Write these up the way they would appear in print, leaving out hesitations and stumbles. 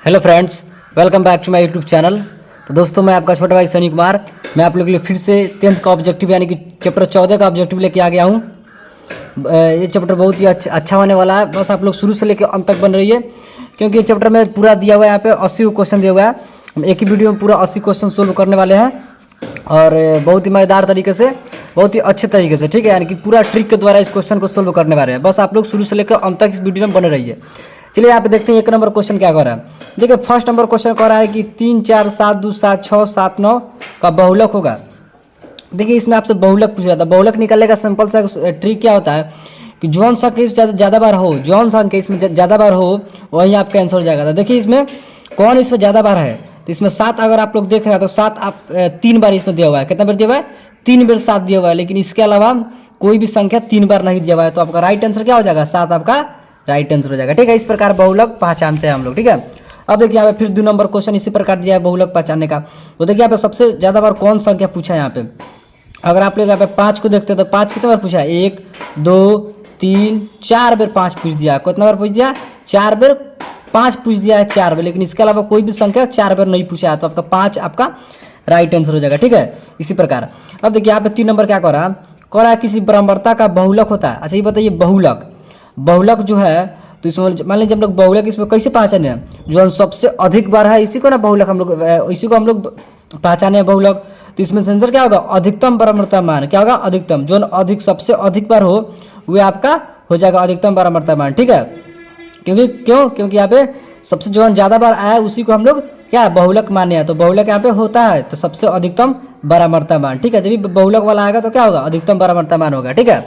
Hello friends, welcome back to my YouTube channel. तो दोस्तों, मैं आपका छोटा भाई सनी कुमार। मैं आप लोगों के लिए फिर से 10th का ऑब्जेक्टिव यानी कि चैप्टर 14 का ऑब्जेक्टिव लेके आ गया हूँ। ये चैप्टर बहुत ही अच्छा होने वाला है। बस आप लोग शुरू से लेकर अंत तक बन रही है, क्योंकि ये चैप्टर में पूरा दिया हुआ है। यहाँ पे 80 क्वेश्चन दिया हुआ है। हम एक ही वीडियो में पूरा 80 क्वेश्चन सोल्व करने वाले हैं, और बहुत ही मज़ेदार तरीके से, बहुत ही अच्छे तरीके से, ठीक है। यानी कि पूरा ट्रिक के द्वारा इस क्वेश्चन को सोल्व करने वाले हैं। बस आप लोग शुरू से लेकर अंत तक इस वीडियो में बने रहिए। चलिए यहाँ पे देखते हैं एक नंबर क्वेश्चन क्या कर रहा है। देखिए फर्स्ट नंबर क्वेश्चन कह रहा है कि 3 4 7 2 7 6 7 9 का बहुलक होगा। देखिए इसमें आपसे बहुलक पूछा जाता है। बहुलक निकालने का सिंपल सा ट्रिक क्या होता है कि जौन संख्या ज़्यादा बार हो, जौन संख्या इसमें ज़्यादा बार हो, वही आपका आंसर हो जाएगा। तो देखिए इसमें कौन इसमें ज़्यादा बार है, तो इसमें 7 अगर आप लोग देख रहे हैं तो 7 आप 3 बार इसमें दिया हुआ है। कितना बार दिया हुआ है? 3 बार 7 दिया हुआ है। लेकिन इसके अलावा कोई भी संख्या 3 बार नहीं दिया हुआ है। तो आपका राइट आंसर क्या हो जाएगा? 7 आपका राइट आंसर हो जाएगा, ठीक है। इस प्रकार बहुलक पहचानते हैं हम लोग, ठीक है। अब देखिए यहाँ पे फिर 2 नंबर क्वेश्चन इसी प्रकार दिया है बहुलक पहचानने का। तो देखिए यहाँ पे सबसे ज़्यादा बार कौन संख्या पूछा है यहाँ पे। अगर आप लोग यहाँ पे 5 को देखते हैं तो 5 कितने बार पूछा है? 1 2 3 4 बार 5 पूछ दिया। कितना बार पूछ दिया? 4 बार 5 पूछ दिया है, 4 बार। लेकिन इसके अलावा कोई भी संख्या 4 बार नहीं पूछा है। तो आपका 5 आपका राइट आंसर हो जाएगा, ठीक है। इसी प्रकार अब देखिए यहाँ पे 3 नंबर क्या कह रहा है किसी ब्रह्मवर्ता का बहुलक होता है। अच्छा ये बताइए, बहुलक जो है, तो इसमें मान लीजिए हम लोग बहुलक इसमें कैसे पहचाने हैं? जो सबसे अधिक बार है इसी को ना बहुलक हम लोग, इसी को हम लोग पहचाने हैं बहुलक। तो इसमें आंसर क्या होगा? अधिकतम ब्रह्मवर्ता मान। क्या होगा? अधिकतम। जो अधिक सबसे अधिक बार हो वह आपका हो जाएगा अधिकतम ब्रह्मवर्ता मान, ठीक है। क्योंकि यहाँ पे सबसे जो ज़्यादा बार आया उसी को हम लोग क्या बहुलक माने हैं। तो बहुलक यहाँ पे होता है तो सबसे अधिकतम ब्रह्मवर्ता मान, ठीक है। जब भी बहुलक वाला आएगा तो क्या होगा? अधिकतम ब्रह्मवर्ता मान होगा, ठीक है।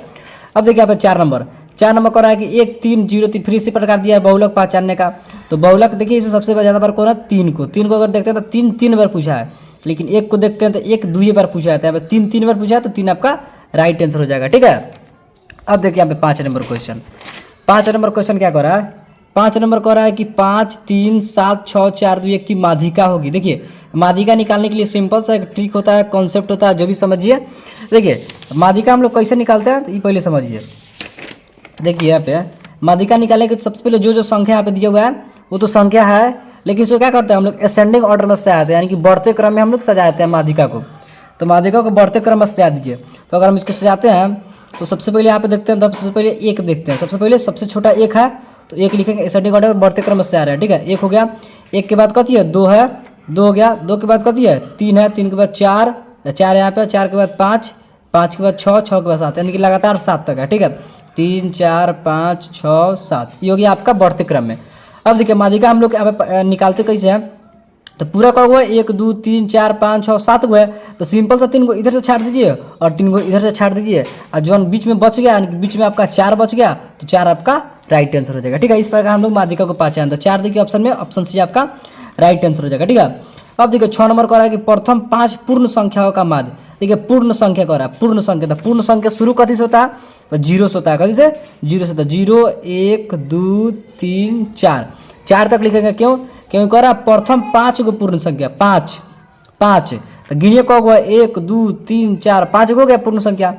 अब देखिए यहाँ पे 4 नंबर कह रहा है कि 1 3 0 3 फिर इसी प्रकार दिया है बहुलक पहचानने का। तो बहुलक देखिए इसमें सबसे ज़्यादा बार कौन है? 3 को अगर देखते हैं तो 3 बार पूछा है। लेकिन 1 को देखते हैं तो 1 2 बार पूछा है। यहाँ पे 3 बार पूछा है तो 3 आपका राइट आंसर हो जाएगा, ठीक है। अब देखिए यहाँ पे 5 नंबर क्वेश्चन क्या कह रहा है? 5 नंबर कह रहा है कि 5 3 7 6 4 2 1 की माध्यिका होगी। देखिए माध्यिका निकालने के लिए सिंपल सा एक ट्रिक होता है, कॉन्सेप्ट होता है, जो भी समझिए। देखिए माध्यिका हम लोग कैसे निकालते हैं तो ये पहले समझिए। देखिए यहाँ पे माध्यिका निकालने के सबसे पहले जो संख्या यहाँ पे दिया हुआ है वो तो संख्या है, लेकिन इसको क्या करते हैं हम लोग? असेंडिंग ऑर्डर में सजाते हैं, यानी कि बढ़ते क्रम में हम लोग सजाते हैं माध्यिका को। तो माध्यिका को बढ़ते क्रम में सजा दीजिए। तो अगर हम इसको सजाते हैं तो सबसे पहले यहाँ पे देखते हैं, तो सबसे पहले 1 देखते हैं। सबसे पहले सबसे छोटा 1 है तो 1 लिखेंगे, असेंडिंग ऑर्डर में बढ़ते क्रम में सजा रहे हैं, ठीक है। 1 हो गया। 1 के बाद कथी है? 2 है, 2 हो गया। 2 के बाद कथी है? 3 है। 3 के बाद 4 यहाँ पे, 4 के बाद 5 के बाद 6 के बाद 7, यानी कि लगातार 7 तक है, ठीक है। 3 4 5 6 7 ये हो गया आपका बढ़ते क्रम में। अब देखिए माध्यिका हम लोग यहाँ पे निकालते कैसे हैं, तो पूरा का हुआ 1 2 3 4 5 6 7 गो है। तो सिंपल सा 3 को इधर से छाड़ दीजिए और 3 को इधर से छाड़ दीजिए, और जो बीच में बच गया, बीच में आपका 4 बच गया, तो 4 आपका राइट आंसर हो जाएगा, ठीक है। इस प्रकार हम लोग माध्यिका को पहचानते हैं। 4 देखिए ऑप्शन में, ऑप्शन सी आपका राइट आंसर हो जाएगा, ठीक है। अब देखिए 6 नंबर कह रहा है कि प्रथम 5 पूर्ण संख्याओं का माध्य। देखिए पूर्ण संख्या कह रहा है, पूर्ण संख्या। तो पूर्ण संख्या शुरू कथी से होता है? तो 0 से होता है। कथी से? 0 से होता है। 0 1 2 3 4 तक लिखेंगे। क्यों कह रहा है प्रथम 5 को पूर्ण संख्या, 5 तो गिनिए कौ गो? 1 2 3 4 5 हो गया पूर्ण संख्या।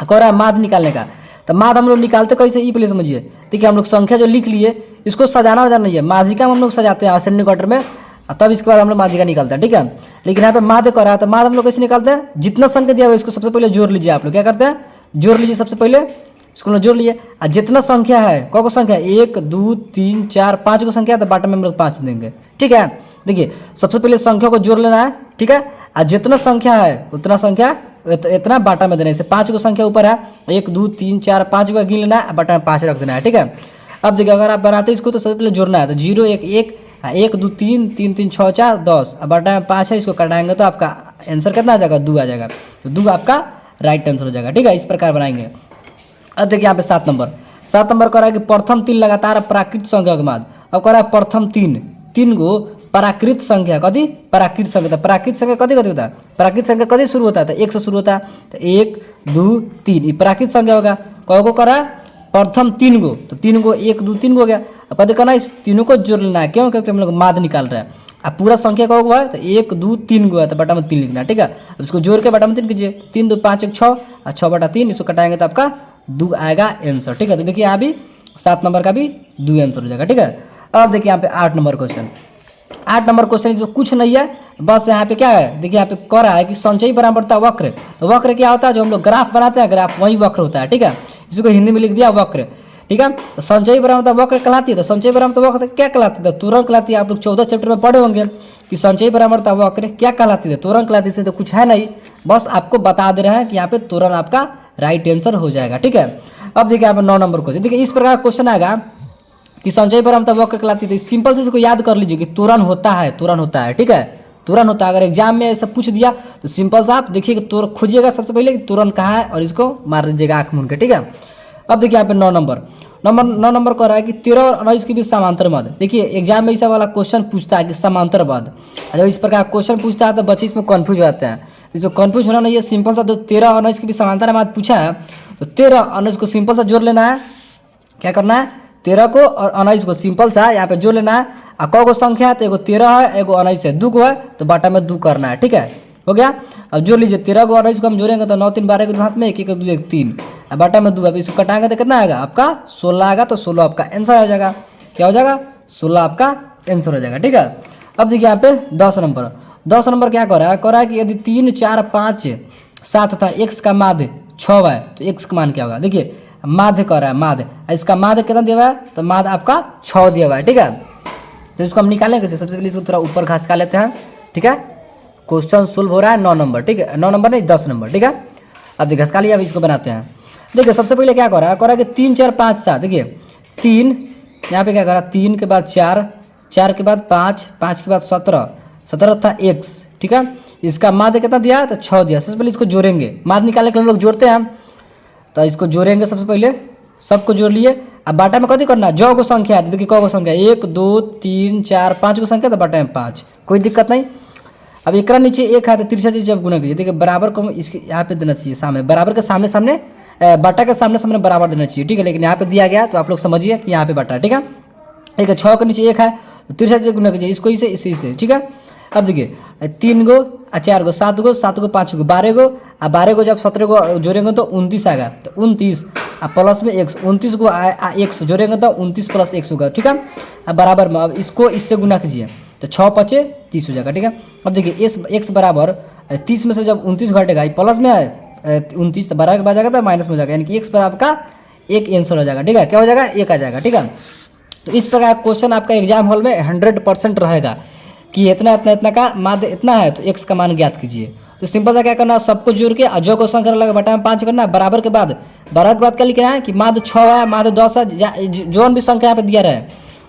कह रहा है माध्य निकालने का। तो माध्य हम लोग निकालते कैसे, ये पहले समझिए। देखिए हम लोग संख्या जो लिख लिए इसको सजाना नहीं है, माध्यिका में हम लोग सजाते हैं असेंडिंग ऑर्डर में, तब इसके बाद हम लोग माध्यिका निकालते हैं, ठीक है। लेकिन यहाँ पे माध्य कर रहा है तो माध्य हम लोग कैसे निकालते हैं? जितना संख्या दिया हुआ है इसको सबसे पहले जोड़ लीजिए। आप लोग क्या करते हैं? जोड़ लीजिए सबसे पहले, इसको जोड़ लिए। और जितना संख्या है, कौ को संख्या? 1 2 3 4 5 को संख्या, तो बाटम में हम लोग 5 देंगे, ठीक है। देखिए सबसे पहले संख्या को जोड़ लेना है, ठीक है। और जितना संख्या है उतना संख्या इतना बाटा में देना है। 5 को संख्या ऊपर है, 1 2 3 4 5 को गिन लेना है, बाटा में 5 रख देना है, ठीक है। अब देखिए अगर आप बनाते इसको तो सबसे पहले जोड़ना है। तो 0 1 1 1 2 3 3 3 6 4 10, अब बाटा में 5 है, इसको कटाएंगे तो आपका आंसर कितना आ जाएगा? 2 आ जाएगा। तो 2 आपका राइट आंसर हो जाएगा, ठीक है। इस प्रकार बनाएंगे। अब देखिए यहाँ पे 7 नंबर कह रहा है कि प्रथम 3 लगातार प्राकृत संख्या के बाद। अब कह रहा है प्रथम 3 गो प्राकृत संख्या। कथी? प्राकृत संख्या। प्राकृत संख्या कथी होता है? प्राकृत संख्या कथी शुरू होता है? तो 1 से शुरू होता है। तो 1 2 3 ये प्राकृत संख्या होगा। कौ को करा? प्रथम 3 गो। तो 3 गो 1 2 3 गो हो गया। अब कथी करना है? इस तीनों को जोड़ लेना है। क्यों? क्योंकि हम लोग माध्य निकाल रहे हैं। अब पूरा संख्या कौ गो है? तो 1 2 3 गो है, तो बटा में 3 लिखना है, ठीक है। अब इसको जोड़ के बटा में 3 कीजिए। 3 2 5 1 6 और 6 बटा 3, इसको कटाएंगे तो आपका 2 आएगा आंसर, ठीक है। तो देखिए यहाँ भी 7 नंबर का भी 2 आंसर हो जाएगा, ठीक है। अब देखिए यहाँ पे 8 नंबर क्वेश्चन। 8 नंबर क्वेश्चन, इसमें कुछ नहीं है, बस यहाँ पे क्या है देखिए, यहाँ पे कह रहा है कि संचयी बराबरता वक्र। तो वक्र क्या होता है, जो हम लोग ग्राफ बनाते हैं, ग्राफ वही वक्र होता है, ठीक है। इसको हिंदी में लिख दिया वक्र, ठीक है। तो संचयी बराबरता वक्र कहलाती है। तो संचयी बराबरता वक्र क्या कहलाती है, तो तुरंत कहलाती है। आप लोग 14 चैप्टर में पढ़े होंगे कि संचयी बराबरता वक्र क्या कहलाती है, तुरंत कहलाती है। तो कुछ है नहीं, बस आपको बता दे रहे हैं कि यहाँ पे तुरंत आपका राइट आंसर हो जाएगा, ठीक है। अब देखिए यहाँ पे 9 नंबर क्वेश्चन, देखिए इस प्रकार क्वेश्चन आएगा कि संचयी बराबरता वक्र कहलाती है। सिंपल से इसको याद कर लीजिए कि तुरंत होता है, तुरंत होता है, ठीक है, तुरंत होता है। अगर एग्जाम में ऐसा पूछ दिया तो सिंपल सा आप देखिए, तुरंत खोजिएगा सबसे पहले कि तुरंत कहाँ है और इसको मार दीजिएगा आँख मूंद के, ठीक है। अब देखिए यहाँ पे 9 नंबर कह रहा है कि 13 और 19 के बीच समांतर मद। देखिए एग्जाम में ऐसा वाला क्वेश्चन पूछता है कि समांतर मद, जब इस प्रकार क्वेश्चन पूछता है तो बच्चे इसमें कन्फ्यूज हो जाते हैं। जो कन्फ्यूज होना नहीं है, सिंपल सा, तो 13 और 19 के बीच समांतर मद पूछा है, तो 13 और 19 को सिंपल सा जोड़ लेना है। क्या करना है, 13 को और 19 को सिंपल सा यहाँ पे जोड़ लेना है। और कौ गो संख्या है, तो एगो 13 है, एगो 19 है, 2 को है, तो बाटा में 2 करना है, ठीक है, हो गया। अब जोड़ लीजिए 13 को और 19 को हम जोड़ेंगे तो 9 3 12 के हाथ में 1 1 2 1 3, बाटा में 2। अब इसको कटाएंगे तो कितना आएगा आपका 16 आएगा। तो 16 आपका आंसर हो जाएगा। क्या हो जाएगा, 16 आपका आंसर हो जाएगा, ठीक है। अब देखिए यहाँ पे 10 नंबर क्या कर रहा है कि यदि 3 4 5 7 तथा x का माध्य 6 है तो x का मान क्या होगा। देखिए माध्य कर रहा है, माध्य, इसका माध्य कितना दिया हुआ है, तो माध्य आपका 6 दिया हुआ है, ठीक है। तो इसको हम निकालेंगे कैसे, सबसे पहले इसको थोड़ा ऊपर घास का लेते हैं, ठीक है। क्वेश्चन सोल्व हो रहा है 9 नंबर, ठीक है, 9 नंबर नहीं 10 नंबर, ठीक है। अब देखिए घसका लिया, अब इसको बनाते हैं। देखिए सबसे पहले क्या कर रहा है कि 3 4 5 7, देखिए 3 यहाँ पे क्या कर रहा है, 3 के बाद 4, 4 के बाद 5, 5 के बाद 17, 17 था x, ठीक है। इसका माध्य कितना दिया, तो 6 दिया। सबसे पहले इसको जोड़ेंगे, माध्य निकालने के लिए हम लोग जोड़ते हैं, तो इसको जोड़ेंगे सबसे पहले, सबको जोड़ लिए। अब बाटा में कथी करना, जो को संख्या है, देखिए कौ गो संख्या, 1 2 3 4 5 को संख्या, तो बाटा में 5, कोई दिक्कत नहीं। अब एक नीचे 1 है तो तिरछा चीज जब गुना कीजिए, देखिए बराबर को इसके यहाँ पे देना चाहिए सामने, बराबर के सामने सामने, बाटा के सामने बराबर देना चाहिए, ठीक है। लेकिन यहाँ पे दिया गया तो आप लोग समझिए कि यहाँ पे बाटा है, ठीक है। ठीक है, 6 के नीचे 1 है तो तिरछा चीज गुना कीजिए, इसको इसे इसी से, ठीक है। अब देखिए 3 गो 4 गो 7 गो 7 गो 5 गो 12 गो, अब 12 गो जब 17 को जोड़ेंगे तो 29 आएगा, तो 29 अब प्लस में 1, 29 को 1 जोड़ेंगे तो 29 प्लस 1 होगा, ठीक है। अब बराबर में अब इसको इससे गुना कीजिए, तो 6 5 30 हो जाएगा, ठीक है। अब देखिए x बराबर 30 में से जब 29 घटेगा, प्लस में है 29, तो 12 के बाद जाएगा तो माइनस में हो जाएगा, यानी कि x बराबर का 1 आंसर हो जाएगा, ठीक है। क्या हो जाएगा, 1 आ जाएगा, ठीक है। तो इस प्रकार क्वेश्चन आपका एग्जाम हॉल में 100% रहेगा कि इतना का माध्य इतना है, तो x का मान ज्ञात कीजिए। तो सिंपल सा क्या करना है, सबको जोड़ के जो को संख्या लगा बटा में 5 करना, बराबर के बाद क्या लिखना है कि माध्य 6 है, माध्य 10 है, जो भी संख्या यहाँ पे दिया रहे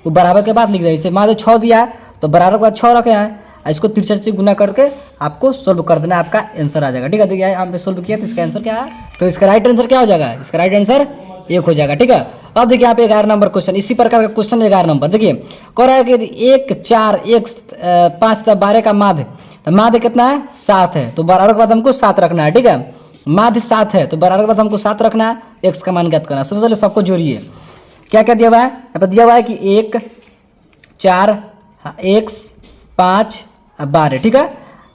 वो बराबर के बाद लिख दिया। जैसे माध्य 6 दिया है तो बराबर के बाद 6 रखे हैं, इसको तिरछा से गुना करके आपको सोल्व कर देना, आपका आंसर आ जाएगा, ठीक है। देखिए यहाँ पे सोल्व किया तो इसका आंसर क्या है, तो इसका राइट आंसर क्या हो जाएगा, इसका राइट आंसर 1 हो जाएगा, ठीक है। अब देखिए यहाँ पे 11 नंबर क्वेश्चन, इसी प्रकार का क्वेश्चन 11 नंबर, देखिए कह रहा है कि 1 4 1 5 12 का माध्य, तो माध्य कितना है 7 है, तो बराबर के बाद हमको 7 रखना है, ठीक है। माध्य 7 है तो बराबर के बाद हमको 7 रखना है, x का मान ज्ञात करना है। सबसे पहले सबको जोड़िए, क्या क्या दिया हुआ है, यहाँ पर दिया हुआ है कि 1 4 x 5 12, ठीक है।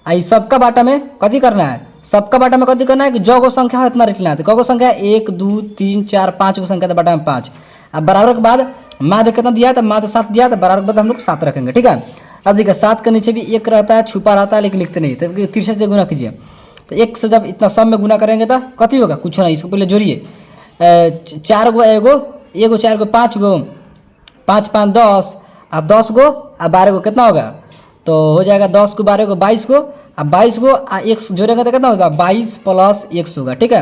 आई सबका बाटा में कथी करना है, सबका बाटा में कथी करना है कि जो को संख्या है इतना लिखना है। तो कौ को संख्या है 1 2 3 4 5 को संख्या, तो बाटा में 5। अब बराबर के बाद माध्य कितना दिया है, तो माध्य 7 दिया, तो बराबर के बाद हम लोग 7 रखेंगे, ठीक है। अब देखिए 7 के नीचे भी 1 रहता है, छुपा रहता है, लेकिन लिखते नहीं, तो तिरछा से गुना कीजिए। तो 1 से जब इतना सब में गुना करेंगे तो कथी होगा, कुछ नहीं, इसको पहले जोड़िए, 4 गो एगो 4 गो 5 गो 5 5 10, अब 10 गो अब 12 गो कितना होगा, तो हो जाएगा 10 को 12 को 22 गो, अब 22 गो 1 जोड़ेंगे तो कितना होगा, 22 प्लस 1 होगा, ठीक है।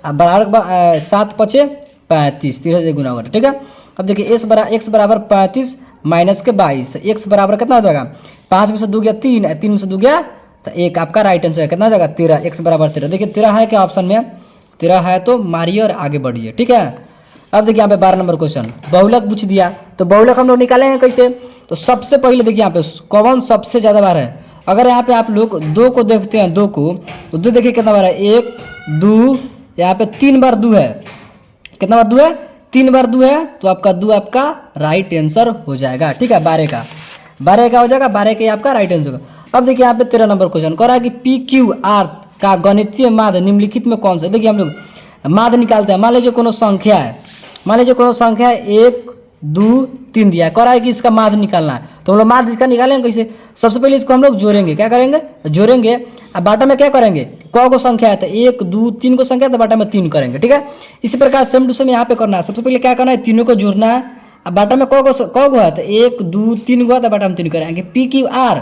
अब बराबर 7 5 35, 30 से गुना होगा, ठीक है। अब देखिए x बराबर 35 माइनस के 22, तो x बराबर कितना हो जाएगा, 5 में से 2 गया 3, 3 में से 2 गया तो 1, आपका राइट आंसर है, कितना हो जाएगा 13, x बराबर 13। देखिए 13 है क्या ऑप्शन में, 13 है तो मारिए और आगे बढ़िए, ठीक है। अब देखिए यहाँ पे 12 नंबर क्वेश्चन, बहुलक पूछ दिया, तो बहुलक हम लोग निकालेंगे कैसे, तो सबसे पहले देखिए यहाँ पे कौन सबसे ज़्यादा बार है। अगर यहाँ पे आप लोग 2 को देखते हैं, 2 को, तो 2 देखिए कितना बार है, 1 2, यहाँ पे 3 बार 2 है, कितना बार 2 है, 3 बार 2 है, तो आपका 2 आपका राइट आंसर हो जाएगा, ठीक है। 12 का हो जाएगा, 12 का आपका राइट आंसर होगा। अब देखिए यहाँ पे 13 नंबर क्वेश्चन कह रहा है कि PQR का गणितीय माध्य निम्नलिखित में कौन सा। देखिए हम लोग माध्य निकालते हैं, मान लीजिए कोनो संख्या है, 1 2 3 दिया है, कह रहा है कि इसका माध्य निकालना है। तो हम लोग माध्य इसका निकालेंगे कैसे? सबसे पहले इसको हम लोग जोड़ेंगे। क्या करेंगे? जोड़ेंगे। अब बाटा में क्या करेंगे? को संख्या है तो 1 2 3 को संख्या तो बाटा में 3 करेंगे। ठीक है, इसी प्रकार सेम टू सेम यहाँ पे करना है। सबसे पहले क्या करना है? तीनों को जोड़ना है। अब बाटा में को है तो 1 2 3 गो है तो बाटा में 3 करेंगे। P Q R,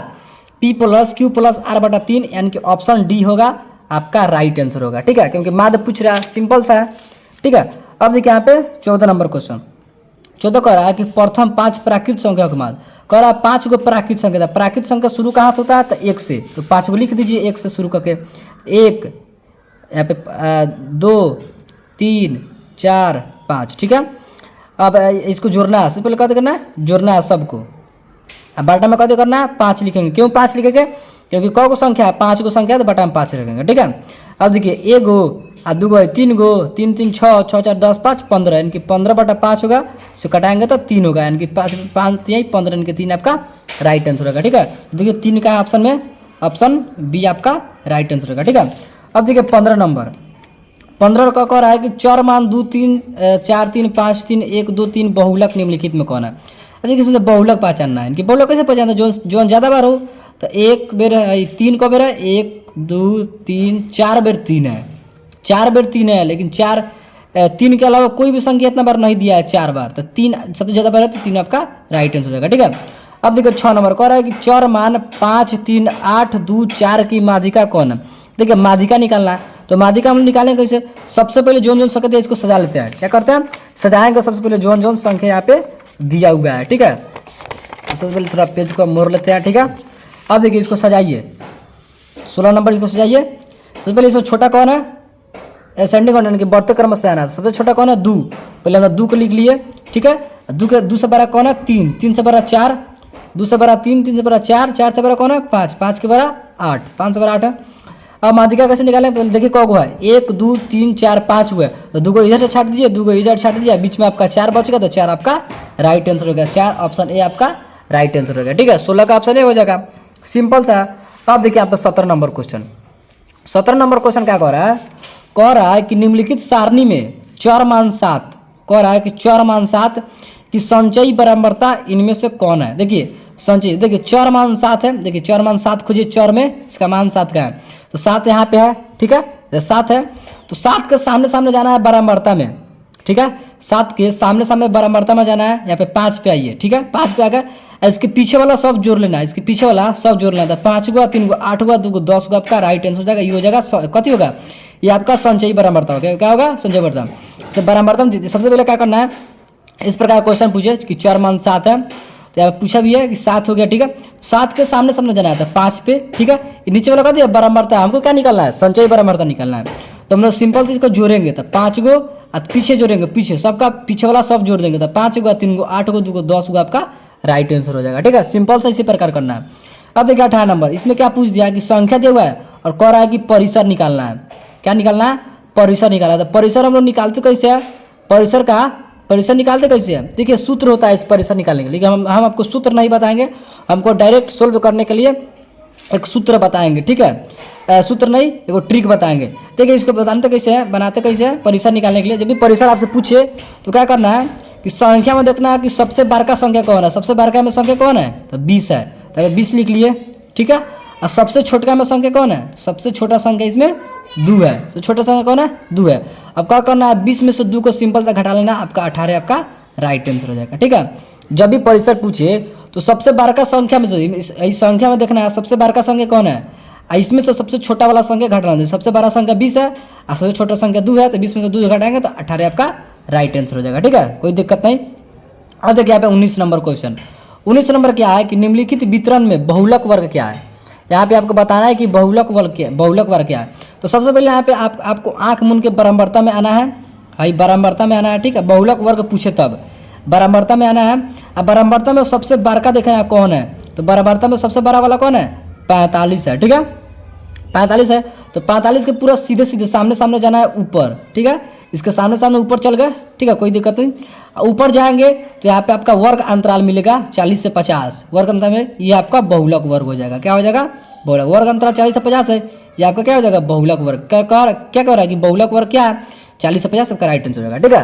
P plus Q plus R बटा 3, यानी कि ऑप्शन डी होगा आपका राइट आंसर होगा। ठीक है, क्योंकि माध्य पूछ रहा है, सिंपल सा है। ठीक है, अब देखिए यहाँ पे 14 नंबर क्वेश्चन। 14 कह रहा है कि प्रथम 5 प्राकृत संख्या के माध्य। कह रहा है 5 गो प्राकृत संख्या था। प्राकृत संख्या शुरू कहाँ से होता है? तो 1 से। तो 5 गो लिख दीजिए 1 से शुरू करके। 1 यहाँ पे 2 3 4 5। ठीक है, अब इसको जोड़ना है। सबसे पहले क्या करना है? जोड़ना है सबको। अब बाटा में क्या करना है? 5 लिखेंगे। क्यों 5 लिखेंगे? क्योंकि को संख्या है, 5 को संख्या है तो बाटा में 5 रखेंगे। ठीक है, अब देखिए 1 गो और 2 गो 3 गो, 3 3 6 6 4 10 5 15, यानी कि 15 बटा 5 होगा। इसे कटाएंगे तो 3 होगा, यानी कि 5 5 यही 15, यानी कि 3 आपका राइट आंसर होगा। ठीक है, देखिए 3 का ऑप्शन में ऑप्शन बी आपका राइट आंसर होगा। ठीक है, अब देखिए 15 नंबर। 15 का कह रहा है कि चर मान 2 3 4 3 5 3 1 2 3 बहुलक निम्नलिखित में कौन है? देखिए इसमें बहुलक पहचानना है। इनकी बहुलक कैसे पहचानना है? जो ज़्यादा बार हो तो एक बेर 3 को बेर है, 1 2 3 4 बेर 3 है, 4 बेर 3 है। लेकिन 3 के अलावा कोई भी संख्या इतना बार नहीं दिया है 4 बार, तो 3 सबसे ज़्यादा बार है, तो 3 आपका राइट आंसर हो जाएगा। ठीक है, अब देखिए 6 नंबर कह रहा है कि चर मान 5 3 8 2 4 की माध्यिका कौन है? देखिए माध्यिका निकालना है। तो माध्यिका हम निकालेंगे कैसे? सबसे पहले जोन संख्या है इसको सजा लेते हैं। क्या करते हैं? सजाएंगे। सबसे पहले जोन संख्या यहाँ पे दिया हुआ है। ठीक है, तो सबसे पहले थोड़ा पेज को मोड़ लेते हैं। ठीक है, अब देखिए इसको सजाइए। 16 नंबर इसको सजाइए। सबसे पहले इसमें छोटा कौन है? असेंडिंग ऑर्डर, यानी कि बढ़ते क्रम से आना है। सबसे छोटा कौन है? 2। पहले हमने 2 को लिख लिए। ठीक है, 2 से बड़ा कौन है? 3, 3 से बड़ा 4, 2 से बड़ा 3, 3 से बड़ा 4, 4 से बड़ा कौन है? 5, 5 के बड़ा 8, 5 से बड़ा 8 है। अब माध्यिका कैसे निकालें? पहले देखिए कौ है? 1 2 3 4 5 हुए, तो 2 को इधर से छाट दीजिए, 2 को इधर छाट दीजिए, बीच में आपका 4 बचेगा, तो 4 आपका राइट आंसर हो गया। 4 ऑप्शन ए आपका राइट आंसर हो गया। ठीक है, 16 का ऑप्शन ए हो जाएगा, सिंपल सा। अब देखिए यहाँ पर 17 नंबर क्वेश्चन। 17 नंबर क्वेश्चन क्या कह रहा है? कह रहा है कि निम्नलिखित सारणी में चर मान 7, कह रहा है कि चर मान 7 की संचयी बराबरता इनमें से कौन है? देखिए संचयी, देखिए चर मान 7 है। देखिए चर मान 7 खोजिए, चर में इसका मान 7 का है, तो 7 यहाँ पे है। ठीक है, 7 है, तो 7 के सामने सामने जाना है बराबरता में। ठीक है, 7 के सामने सामने बराबरता में जाना है। यहाँ पे 5 पे आइए। ठीक है, 5 पे आ गए, इसके पीछे वाला सब जोड़ लेना है। इसके पीछे वाला सब जोड़ लेना था। 5 गो 3 गो 8 गो 2 गो 10 गो आपका राइट आंसर हो जाएगा। ये हो जाएगा कथी होगा? ये आपका संचयी बराबरता होगा। क्या होगा? संचयी बराबरता। बराबरता सबसे पहले क्या करना है? इस प्रकार क्वेश्चन पूछे कि चर मान 7 है, तो यहाँ पूछा भी है कि 7 हो गया। ठीक है, 7 के सामने सामने जाना है, 5 पे। ठीक है, नीचे वाला कर दिया बराबरता। हमको क्या निकालना है? संचयी बराबरता निकालना है। तो हम लोग सिंपल से इसको जोड़ेंगे, तो 5 गो पीछे जोड़ेंगे, पीछे सबका पीछे वाला सब जोड़ देंगे, तो 5 गो 3 गो 8 गो 2 गो 10 गो आपका राइट आंसर हो जाएगा। ठीक है, सिंपल से इसी प्रकार करना है। अब देखिए 18 नंबर, इसमें क्या पूछ दिया कि संख्या दिया हुआ है और कह रहा है कि परिसर निकालना है। क्या निकालना है? परिसर निकालना है। तो परिसर हम लोग निकालते कैसे है? परिसर निकालते कैसे हैं? देखिए सूत्र होता है इस परिसर निकालने के लिए। हम आपको सूत्र नहीं बताएंगे, हमको डायरेक्ट सोल्व करने के लिए एक सूत्र बताएंगे। ठीक है, सूत्र नहीं, एक ट्रिक बताएंगे। देखिए इसको बताते कैसे हैं, बनाते कैसे हैं परिसर निकालने के लिए। जब भी परिसर आपसे पूछे तो क्या करना है कि संख्या में देखना है कि सबसे बड़का संख्या कौन है। सबसे बड़का में संख्या कौन है? तो 20 है, तो 20 लिख लिए। ठीक है, और सबसे छोटा में संख्या कौन है? सबसे छोटा संख्या इसमें 2 है। तो छोटा संख्या कौन है? 2 है। अब क्या करना है? 20 में से 2 को सिंपल सा घटा लेना, आपका 18 आपका राइट आंसर हो जाएगा। ठीक है, जब भी परिसर पूछे तो सबसे बड़का संख्या में से इस संख्या में देखना है सबसे बड़का संख्या कौन है, इसमें से सबसे छोटा वाला संख्या घटाना है। सबसे बड़ा संख्या 20 है और सबसे छोटा संख्या 2 है, तो 20 में से 2 घटाएंगे तो 18 आपका राइट आंसर हो जाएगा। ठीक है, कोई दिक्कत नहीं। अब देखिए यहाँ पे 19 नंबर क्वेश्चन। 19 नंबर क्या है कि निम्नलिखित वितरण में बहुलक वर्ग क्या है। यहाँ पे आपको बताना है कि बहुलक वर्ग क्या है। तो सबसे पहले यहाँ पे आपको आंख मुन के बराबरता में आना है। हाई बराबरता में आना है। ठीक है, बहुलक वर्ग पूछे तब बराबरता में आना है। अब बराबरता में सबसे बड़का देखना है कौन है, तो बराबरता में सबसे बड़ा वाला कौन है? 45 है। ठीक है, 45 है, तो 45 के पूरा सीधे सीधे सामने सामने जाना है ऊपर। ठीक है, इसके सामने सामने ऊपर चल गए। ठीक है, कोई दिक्कत नहीं। ऊपर जाएंगे तो यहाँ पे आपका वर्ग अंतराल मिलेगा 40 से 50 वर्ग अंतराल में, ये आपका बहुलक वर्ग हो जाएगा। क्या हो जाएगा? बहुलक वर्ग अंतराल 40 से 50 है, ये आपका क्या हो जाएगा? बहुलक वर्ग। क्या कह रहा है कि बहुलक वर्ग क्या है? 40 से 50 सबका राइट आंसर होगा। ठीक है,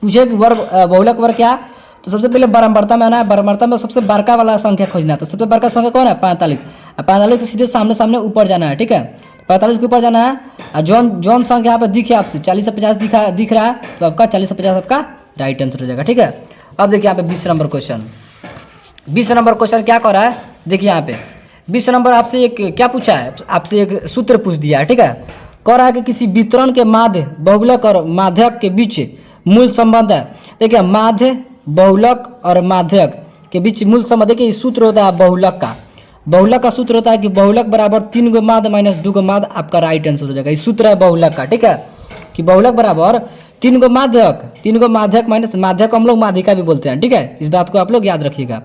पूछे कि वर्ग बहुलक वर्ग क्या है, तो सबसे पहले बारंबारता में आना है, बारंबारता में सबसे बड़का वाला संख्या खोजना है। तो सबसे बड़का संख्या कौन है? 45। 45 के सीधे सामने सामने ऊपर जाना है, ठीक है, 45 के ऊपर जाना है। और जौन संख्या यहाँ पे दिखे आपसे 40 से 50 दिख रहा है, तो आपका 40 से 50 आपका राइट आंसर हो जाएगा, ठीक है। अब देखिए यहाँ पे 20 नंबर क्वेश्चन, 20 नंबर क्वेश्चन क्या कर रहा है, देखिए यहाँ पे 20 नंबर आपसे एक क्या पूछा है, आपसे एक सूत्र पूछ दिया है, ठीक है। कह रहा है कि किसी वितरण के माध्य, बहुलक और माध्यक के बीच मूल संबंध है। देखिए माध्य, बहुलक और माध्यक के बीच मूल संबंध, देखिए सूत्र होता है बहुलक का। बहुलक का सूत्र होता है कि बहुलक बराबर 3 गो माध्य माइनस 2 गो माध्य, आपका राइट आंसर हो जाएगा। ये सूत्र है बहुलक का, ठीक है, कि बहुलक बराबर 3 गो माध्यक, 3 गो माध्यक माइनस माध्यक को हम लोग माध्यिका भी बोलते हैं, ठीक है, इस बात को आप लोग याद रखिएगा।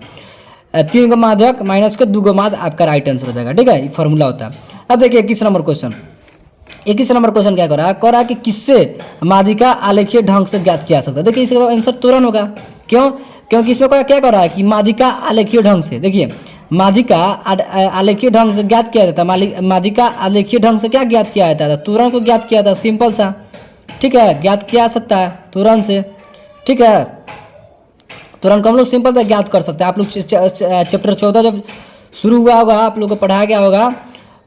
3 गो माध्यक माइनस के 2 गो माध्य, आपका राइट आंसर हो जाएगा, ठीक है, ये फॉर्मूला होता है। अब देखिए 21 नंबर क्वेश्चन, 21 नंबर क्वेश्चन क्या कर रहा है, कह रहा है कि किससे माध्यिका आलेखीय ढंग से ज्ञात किया जा सकता है। देखिए इसका आंसर तुरंत होगा, क्यों? क्योंकि इसमें क्या कर रहा है कि माध्यिका आलेखीय ढंग से, देखिए माध्यिका आलेखीय ढंग से ज्ञात किया जाता है। माध्यिका आलेखीय ढंग से क्या ज्ञात किया जाता है? तुरंत को ज्ञात किया जाता है, सिंपल सा, ठीक है, ज्ञात किया सकता है तुरंत से, ठीक है, तुरंत को हम लोग सिंपल से ज्ञात कर सकते हैं। आप लोग चैप्टर 14 जब शुरू हुआ होगा, आप लोग को पढ़ाया गया होगा,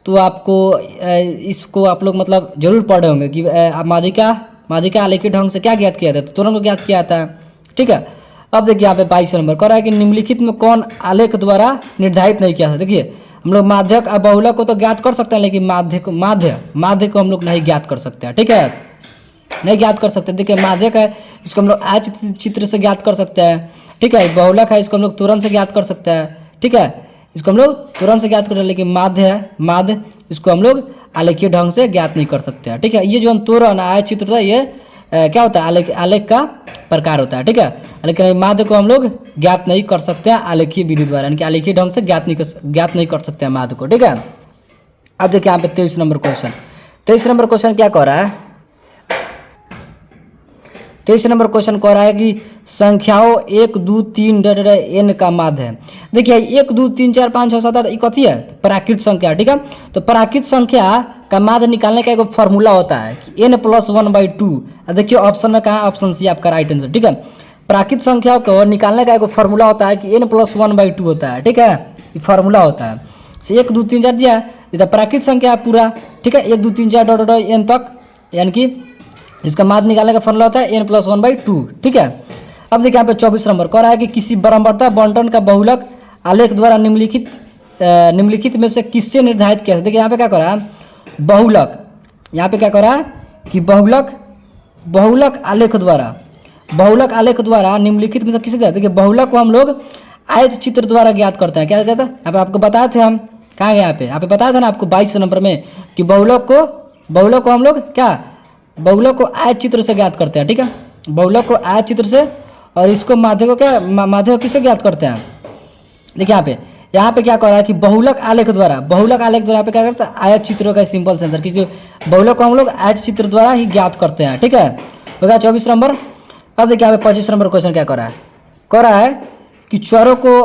तो आपको इसको आप लोग मतलब जरूर पढ़े होंगे कि माध्यिका आलेखीय ढंग से क्या ज्ञात किया जाता है, तो तुरंत को ज्ञात किया जाता है, ठीक है। अब देखिए यहाँ पे 22 नंबर कह रहा है कि निम्नलिखित में कौन आलेख द्वारा निर्धारित नहीं किया था। देखिए हम लोग माध्यक और बहुलक को तो ज्ञात कर सकते हैं, लेकिन माध्य को हम लोग नहीं ज्ञात कर सकते हैं, ठीक है, नहीं ज्ञात कर सकते। देखिए माध्यक है, इसको हम लोग आय चित्र से ज्ञात कर सकते हैं, ठीक है, बहुलक है, इसको हम लोग तुरंत से ज्ञात कर सकते हैं, ठीक है, इसको हम लोग तुरंत से ज्ञात कर सकते हैं, लेकिन माध्य है, माध्य इसको हम लोग आलेखीय ढंग से ज्ञात नहीं कर सकते हैं, ठीक है। ये जो तुरंत आय चित्र होता है, ये क्या होता है, आलेख का प्रकार होता है, ठीक है, लेकिन माध्य को हम लोग ज्ञात नहीं कर सकते हैं आलेखीय विधि द्वारा, यानी कि आलेखीय ढंग से ज्ञात नहीं कर सकते हैं माध्य को, ठीक है। अब देखिए यहाँ पे 23 नंबर क्वेश्चन, 23 नंबर क्वेश्चन क्या कह रहा है, 23 नंबर क्वेश्चन कह रहा है कि संख्याओं 1 2 3 n का माध्य है। देखिए 1 2 3 4 5 6 7 8 कथी है, प्राकृत संख्या, ठीक है। तो प्राकृत संख्या का माध्य निकालने का एक फॉर्मूला होता है कि n + 1/2। देखिए ऑप्शन में कहाँ, ऑप्शन सी आपका राइट आंसर, ठीक है। प्राकृत संख्याओं को निकालने का एक फॉर्मूला होता है कि n + 1/2 होता है, ठीक है, ये फॉर्मूला होता है। 1 2 3 4 दिया है, ये प्राकृत संख्या है पूरा, ठीक है, 1 2 3 4 n तक, यानी कि इसका माध्य निकालने का फॉर्मूला होता है n + 1/2, ठीक है। अब देखिए यहाँ पे 24 नंबर कह रहा है कि किसी बारंबारता बंटन का बहुलक आलेख द्वारा निम्नलिखित में से किससे निर्धारित किया। देखिए यहाँ पे क्या कर रहा है, बहुलक, यहाँ पे क्या कर रहा है कि बहुलक आलेख द्वारा निम्नलिखित में से किससे ज्ञात। देखिए बहुलक को हम लोग आयत चित्र द्वारा ज्ञात करते हैं। क्या कहते हैं, यहाँ पे आपको बताए थे हम, कहाँ गए, यहाँ पे बताया था ना आपको 22 नंबर में कि बहुलक को हम लोग क्या, बहुलक को आयत चित्र से ज्ञात करते हैं, ठीक है, बहुलक को आयत चित्र से, और इसको माध्य को क्या, माध्य को किससे ज्ञात करते हैं। देखिए यहाँ पे क्या कर रहा है कि बहुलक आलेख द्वारा यहाँ पे क्या करता है, आयत चित्रों का सिंपल से आंसर, क्योंकि बहुलक को हम लोग आयत चित्र द्वारा ही ज्ञात करते हैं, ठीक है, हो गया 24 नंबर। अब देखिए यहाँ पे 25 नंबर क्वेश्चन क्या कर रहा है कि चरों को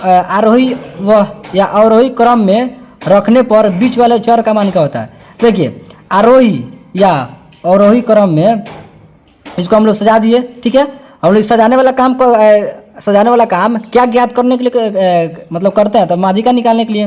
आरोही व या अवरोही क्रम में रखने पर बीच वाले चर का मान क्या होता है। देखिए आरोही या अवरोही क्रम में इसको हम लोग सजा दिए, ठीक है, हम लोग सजाने वाला काम क्या ज्ञात करने के लिए मतलब करते हैं, तो माध्यिका निकालने के लिए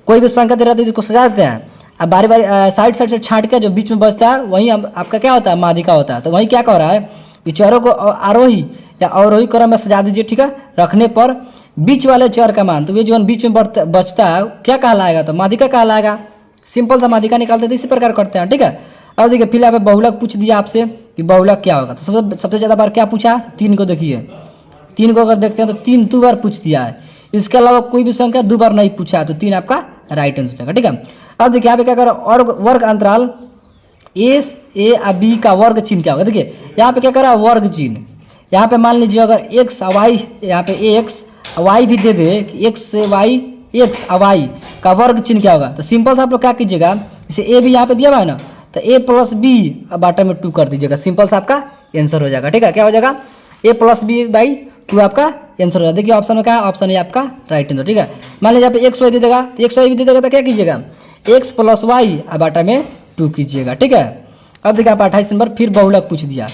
कोई भी संख्या दे रहता है जिसको सजा देते हैं, अब बारी साइड से छांट के जो बीच में बचता है वही आपका क्या होता है, माध्यिका होता है। तो वही क्या कह रहा है कि चरों को आरोही या अवरोही क्रम में सजा दीजिए, ठीक है, रखने पर बीच वाले चर का मान, तो ये जो बीच में बचता है क्या कहलाएगा, तो माध्यिका कहलाएगा। सिंपल सा माध्यिका निकालते थे, इसी प्रकार करते हैं, ठीक है। अब देखिए फिर यहाँ पे बहुलक पूछ दिया आपसे कि बहुलक क्या होगा, तो सबसे ज़्यादा बार क्या पूछा, 3 को। देखिए 3 को अगर देखते हैं तो 3 2 बार पूछ दिया है, इसके अलावा कोई भी संख्या 2 बार नहीं पूछा है, तो 3 आपका राइट आंसर हो जाएगा, ठीक है। अब देखिए यहाँ पे क्या करें, और वर्ग अंतराल ए और बी का वर्ग चिन्ह क्या होगा। देखिए यहाँ पे क्या करा, वर्ग चिन्ह, यहाँ पे मान लीजिए अगर x y, यहाँ पे x y भी दे दे कि x से y, x y का वर्ग चिन्ह क्या होगा, तो सिंपल से आप लोग क्या कीजिएगा, जैसे a भी यहाँ पे दिया हुआ है ना, तो a + b बाटा में 2 कर दीजिएगा, सिंपल से आपका आंसर हो जाएगा, ठीक है। क्या हो जाएगा, a + b/2 आपका आंसर हो जाएगा। देखिए ऑप्शन में क्या है, ऑप्शन ए आपका राइट आंसर, ठीक है। मान लीजिए यहाँ पे x y दे देगा, तो x y भी दे देगा, तो क्या कीजिएगा, x + y बाटा में 2 कीजिएगा, ठीक है। अब देखिए आप 28 नंबर फिर बहुलक पूछ दिया,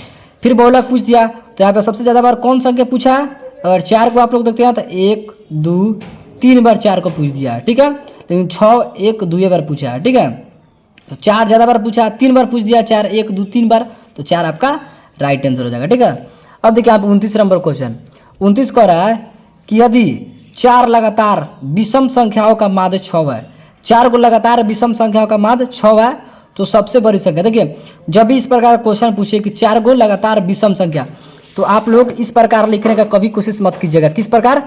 तो यहाँ पे सबसे ज़्यादा बार कौन संख्या पूछा है, अगर 4 को आप लोग देखते हैं तो 1 2 3 बार 4 को पूछ दिया है, ठीक है। लेकिन 6 1 2 बार पूछा है, ठीक है। तो 4 ज़्यादा बार पूछा, 3 बार पूछ दिया, 4 1 2 3 बार, तो 4 आपका राइट आंसर हो जाएगा, ठीक है। अब देखिए आप 29 नंबर क्वेश्चन 29 कह रहा है कि यदि 4 लगातार विषम संख्याओं का माध्य 6 है, 4 को लगातार विषम संख्याओं का माध्य 6 है तो सबसे बड़ी संख्या। देखिए जब भी इस प्रकार क्वेश्चन पूछे कि 4 को लगातार विषम संख्या, तो आप लोग इस प्रकार लिखने का कभी कोशिश मत कीजिएगा। किस प्रकार?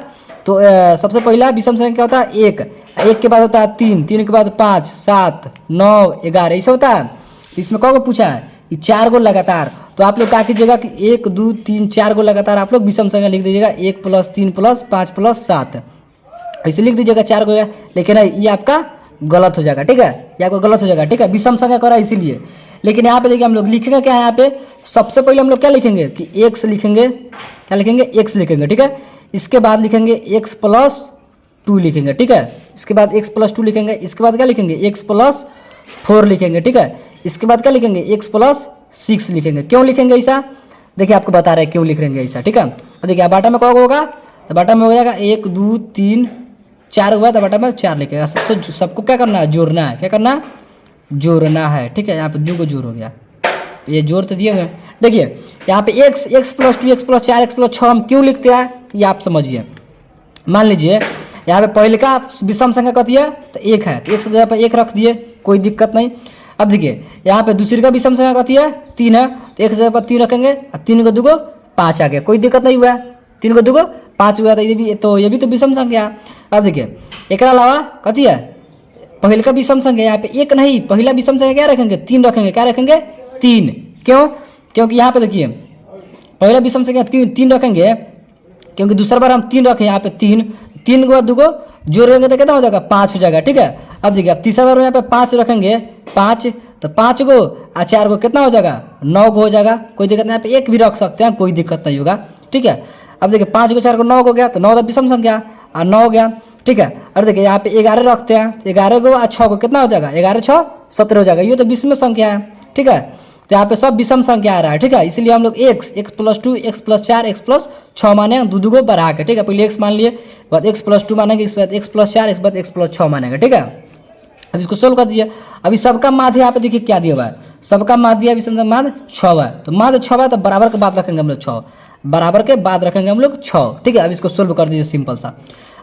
तो सबसे पहला विषम संख्या क्या होता है? 1, 1 के बाद होता है 3, 3 के बाद 5 7 9 11, ऐसा होता है। इसमें कौन को पूछा है कि 4 को लगातार, तो आप लोग क्या कीजिएगा कि 1 2 3 4 को लगातार आप लोग विषम संख्या लिख दीजिएगा, 1 + 3 + 5 + 7, ऐसे लिख दीजिएगा 4 को। लेकिन ये आपका गलत हो जाएगा, ठीक है, ये आपका गलत हो जाएगा, ठीक है। विषम संख्या करा इसीलिए। लेकिन यहाँ पे देखिए हम लोग लिखेंगे क्या है, यहाँ पे सबसे पहले हम लोग क्या लिखेंगे कि x लिखेंगे, क्या लिखेंगे? x लिखेंगे, ठीक है। इसके बाद लिखेंगे x + 2 लिखेंगे, ठीक है। इसके बाद x + 2 लिखेंगे, इसके बाद क्या लिखेंगे? x + 4 लिखेंगे, ठीक है। इसके बाद क्या लिखेंगे? x + 6 लिखेंगे। क्यों लिखेंगे ऐसा? देखिए आपको बता रहे हैं क्यों लिख रहेंगे ऐसा, ठीक है। देखिए बाटा में कौन होगा? तो बाटा में हो जाएगा 1 2 3 4 हुआ, तो बाटा में 4 लिखेगा। सबको क्या करना है? जोड़ना है। क्या करना है? जोड़ना है, ठीक है। यहाँ पे 2 को जोड़ हो गया, ये जोड़ तो दिए हुए हैं। देखिए यहाँ पे x + 2 x + 4 x + 6 हम क्यों लिखते हैं, तो ये आप समझिए। मान लीजिए यहाँ पे पहले का विषम संख्या कथी है? तो 1 है, तो 1 की जगह पर 1 रख दिए, कोई दिक्कत नहीं। अब देखिए यहाँ पे दूसरी का विषम संख्या कथी है? 3 है, तो 1 की जगह पर 3 रखेंगे, और 3 को 2 को 5 आ गया, कोई दिक्कत नहीं हुआ। 3 को 2 को 5 हुआ, तो ये भी तो विषम संख्या है। अब देखिए एक अलावा कथी है? पहले का विषम संख्या, यहाँ पे 1 नहीं, पहला विषम संख्या क्या रखेंगे? 3 रखेंगे। क्या रखेंगे? 3। क्यों? क्योंकि यहाँ पे देखिए पहला विषम संख्या 3 रखेंगे, क्योंकि दूसरा बार हम 3 रखें, यहाँ पे 3 को 2 को जोड़ेंगे तो कितना हो जाएगा? 5 हो जाएगा, ठीक है। अब देखिए अब तीसरा बार यहाँ पे 5 रखेंगे, 5, तो 5 को और 4 को कितना हो जाएगा? 9 को हो जाएगा, कोई दिक्कत नहीं। यहाँ पे 1 भी रख सकते हैं, कोई दिक्कत नहीं होगा, ठीक है। अब देखिए 5 को 4 को 9 हो गया, तो 9 तो विषम संख्या और 9 हो गया, ठीक है। और देखिए यहाँ पे 11 रखते हैं, तो 11 को और 6 को कितना हो जाएगा? 11 6 17 हो जाएगा, ये तो विषम संख्या है, ठीक है। तो यहाँ पे सब विषम संख्या आ रहा है, ठीक है। इसलिए हम लोग x + 2 x + 4 x + 6 माने, 2 को बढ़ा के, ठीक है। पहले x मान लिए, बाद x + 2 मानेंगे, इसके बाद x + 4, इसके बाद x + 6 मानेंगे, ठीक है। अब इसको सोल्व कर दीजिए। अभी सबका माध्य यहाँ पे देखिए क्या दिया हुआ है? सबका माध्य विषम संख्या माध्य 6 है, तो माध्य 6 है, तो बराबर के बाद रखेंगे हम लोग 6, बराबर के बाद रखेंगे हम लोग 6, ठीक है। अब इसको सोल्व कर दीजिए सिंपल सा।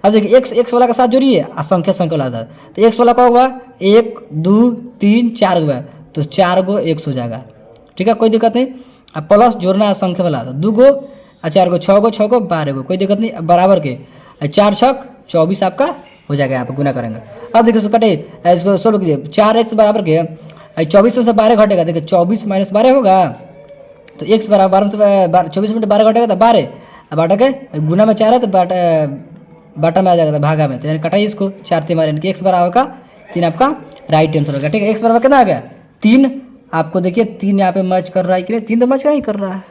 अब देखिए x वाला के साथ जोड़िए और संख्या वाला साथ, तो x वाला क्या हुआ? 1 2 3 4 हुआ, तो 4 को x हो जाएगा, ठीक है, कोई दिक्कत नहीं। अब प्लस जोड़ना है संख्या वाला, तो 2 को और 4 को, 6 को 6 को 12 को, कोई दिक्कत नहीं। अब बराबर के 4 6 24 आपका हो जाएगा, यहाँ पर गुना करेंगे। अब देखिए इसको कटे, इसको सोल्व कीजिए। 4x बराबर के 24 में से 12 घटेगा, देखिए 24 - 12 होगा, तो x बराबर 24 में 12 घटेगा तो 12, अब बाटा के गुना में 4 है, तो बाटा में आ जाएगा, तो भागा में, तो यानी कटाइए इसको, 4 3 मारे, यानी x बराबर का 3 आपका राइट आंसर होगा, ठीक है। x बराबर कितना आ गया? 3। आपको देखिए 3 यहाँ पे मैच कर रहा है कि नहीं? 3 तो मैच नहीं कर रहा है।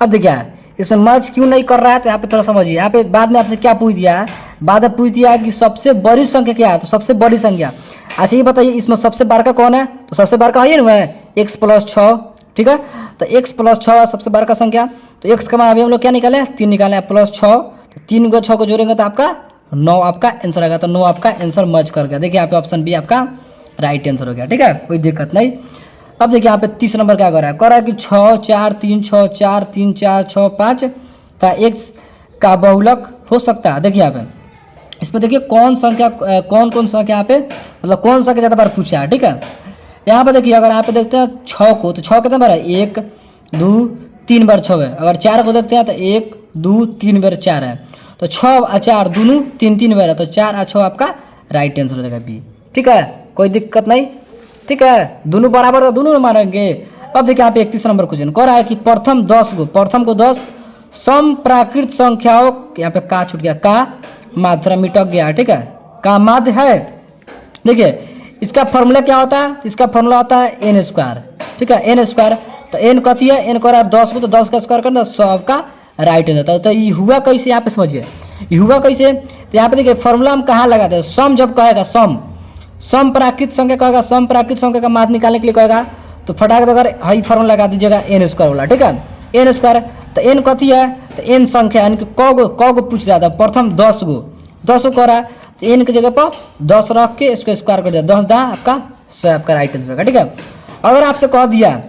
अब देखिए इसमें मैच क्यों नहीं कर रहा है, तो यहाँ पे थोड़ा समझिए। यहाँ पे बाद में आपसे क्या पूछ दिया है? बाद में पूछ दिया है कि सबसे बड़ी संख्या क्या है, तो सबसे बड़ी संख्या। अच्छा ये बताइए इसमें सबसे बड़ा कौन है? तो सबसे बड़ा है ना x + 6, ठीक है। तो x + 6 सबसे बड़ा संख्या, तो x का मान अभी हम लोग क्या निकाले? 3 निकाले, +6, तो 3 को 6 को जोड़ेंगे तो आपका 9 आपका आंसर आएगा, तो 9 आपका आंसर मैच कर गया। देखिए यहाँ पे ऑप्शन बी आपका राइट आंसर हो गया, ठीक है, कोई दिक्कत नहीं। अब देखिए यहाँ पे 30 नंबर क्या कर रहा है? कह रहा है कि 6 4 3 6 4 3 4 6 5 था x का बहुलक हो सकता है। देखिए यहाँ पे इसमें देखिए कौन संख्या कौन संख्या यहाँ पे मतलब कौन संख्या ज़्यादा बार पूछा है, ठीक है। यहाँ पे देखिए अगर यहाँ पे देखते हैं 6 को, तो 6 कितने बार है? 1 2 3 बार 6 है। अगर 4 को देखते हैं तो 1 2 3 बार 4 है, तो 6 और 4 दोनों 3 3 बार है, तो 4 और 6 आपका राइट आंसर हो जाएगा बी, ठीक है, कोई दिक्कत नहीं, ठीक है। दोनों बराबर तो दोनों मारेंगे। अब देखिए यहाँ पे 31 नंबर क्वेश्चन कह रहा है कि प्रथम को 10 सम प्राकृत संख्याओं, यहाँ पे का छूट गया, का मात्रा मिटक गया, ठीक है, का माध्य है। देखिए इसका फॉर्मूला क्या होता है? इसका फॉर्मूला होता है n², ठीक है, n²। तो n कथी है? n कह रहा है 10 को, तो 10 का स्क्वायर करना 100 का राइट हो जाता है। तो ये हुआ कैसे? यहाँ पे समझिए ये हुआ कैसे। तो यहाँ पे देखिए फॉर्मूला हम कहाँ लगाते हैं? सम जब कहेगा, सम प्राकृत संख्या कहेगा, सम प्राकृत संख्या का माध्य निकालने के लिए कहेगा, तो फटाक अगर हाई फॉर्मूला लगा दीजिएगा n² वाला, ठीक है, n²। तो एन कथी है, तो एन संख्या यानी कि क गो पूछ रहा था, प्रथम 10 गो कर रहा है, तो एन की जगह पर 10 रख के इसको स्क्वायर कर दिया, 10 दा आपका 100 आपका राइट आंसर होगा। ठीक है, अगर आपसे कह दिया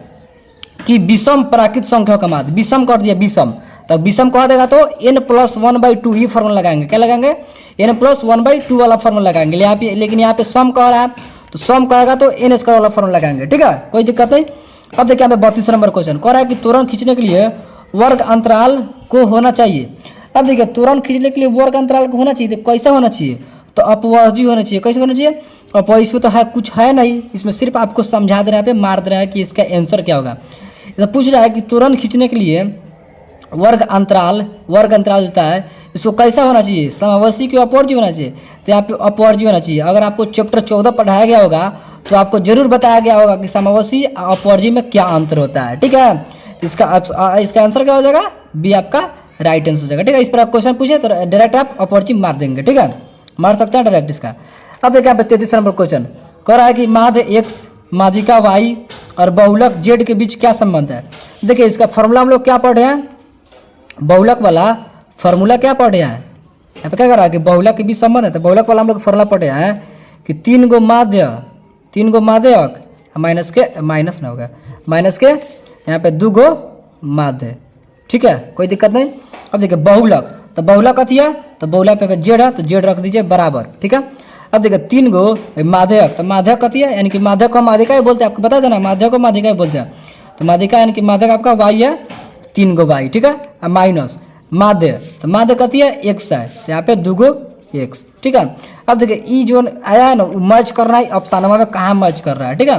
कि विषम प्राकृत संख्या का माध्य, विषम कर दिया विषम, तो विषम कह देगा तो n+1/2 ये फॉर्मूला लगाएंगे, क्या लगाएंगे, n+1/2 वाला फॉर्मूला लगाएंगे। यहाँ पे लेकिन यहाँ पे सम कह रहा है तो सम कहेगा तो n स्क्वायर वाला फॉर्मूला लगाएंगे। ठीक है, कोई दिक्कत नहीं। अब देखिए यहाँ पे 32 नंबर क्वेश्चन कह रहा है कि त्वरण खींचने के लिए वर्ग अंतराल को होना चाहिए। अब देखिए त्वरण खींचने के लिए वर्ग अंतराल को होना चाहिए, तो कैसा होना चाहिए, तो अपवर्जी होना चाहिए। कैसे होना चाहिए, और इसमें तो है कुछ है नहीं, इसमें सिर्फ आपको समझा दे रहा है, पे मार दे रहा है कि इसका आंसर क्या होगा। तो पूछ रहा है कि त्वरण खींचने के लिए वर्ग अंतराल होता है, इसको कैसा होना चाहिए, समावसी की अपवर्जी होना चाहिए, तो यहाँ पे अपवर्जी होना चाहिए। अगर आपको चैप्टर 14 पढ़ाया गया होगा तो आपको जरूर बताया गया होगा कि समावसी अपवर्जी में क्या अंतर होता है। ठीक है, इसका आंसर क्या हो जाएगा, बी आपका राइट आंसर हो जाएगा। ठीक है, इस पर आप क्वेश्चन पूछे तो डायरेक्ट आप अपवर्जी मार देंगे। ठीक है, मार सकते हैं डायरेक्ट इसका। अब देखिए यहाँ पे 33 नंबर क्वेश्चन कह रहा है कि माध्य x माध्यिका y और बहुलक z के बीच क्या संबंध है। देखिए इसका फॉर्मूला हम लोग क्या पढ़े हैं, बहुलक वाला फॉर्मूला क्या पढ़े हैं, यहाँ पे क्या कर रहा है कि बहुलक के बीच संबंध है, तो बहुलक वाला हम लोग फॉर्मूला पढ़े हैं कि 3 गो माध्यक माइनस ना होगा, माइनस के यहाँ पे 2 गो माध्य। ठीक है, कोई दिक्कत नहीं। अब देखिए बहुलक, तो बहुलक कथी है, तो बहुलक पे जेड है तो जेड रख दीजिए बराबर। ठीक है, अब देखिए 3 गो माध्यक, तो माध्यक कथी है, यानी कि माध्यक को माध्यिका ही बोलते हैं, आपको बता देना माध्यक को माध्यिका ही बोलते हैं। तो माध्यिका यानी कि माध्यक आपका वाई है, 3 गो वाई। ठीक है, माइनस माध्य, तो माध्य कथी है, x है, तो यहाँ पे 2 गो x। ठीक है, अब देखिए ई जो आया है ना मर्ज कर रहा है, ऑप्शनवा में कहाँ मर्ज कर रहा है। ठीक है,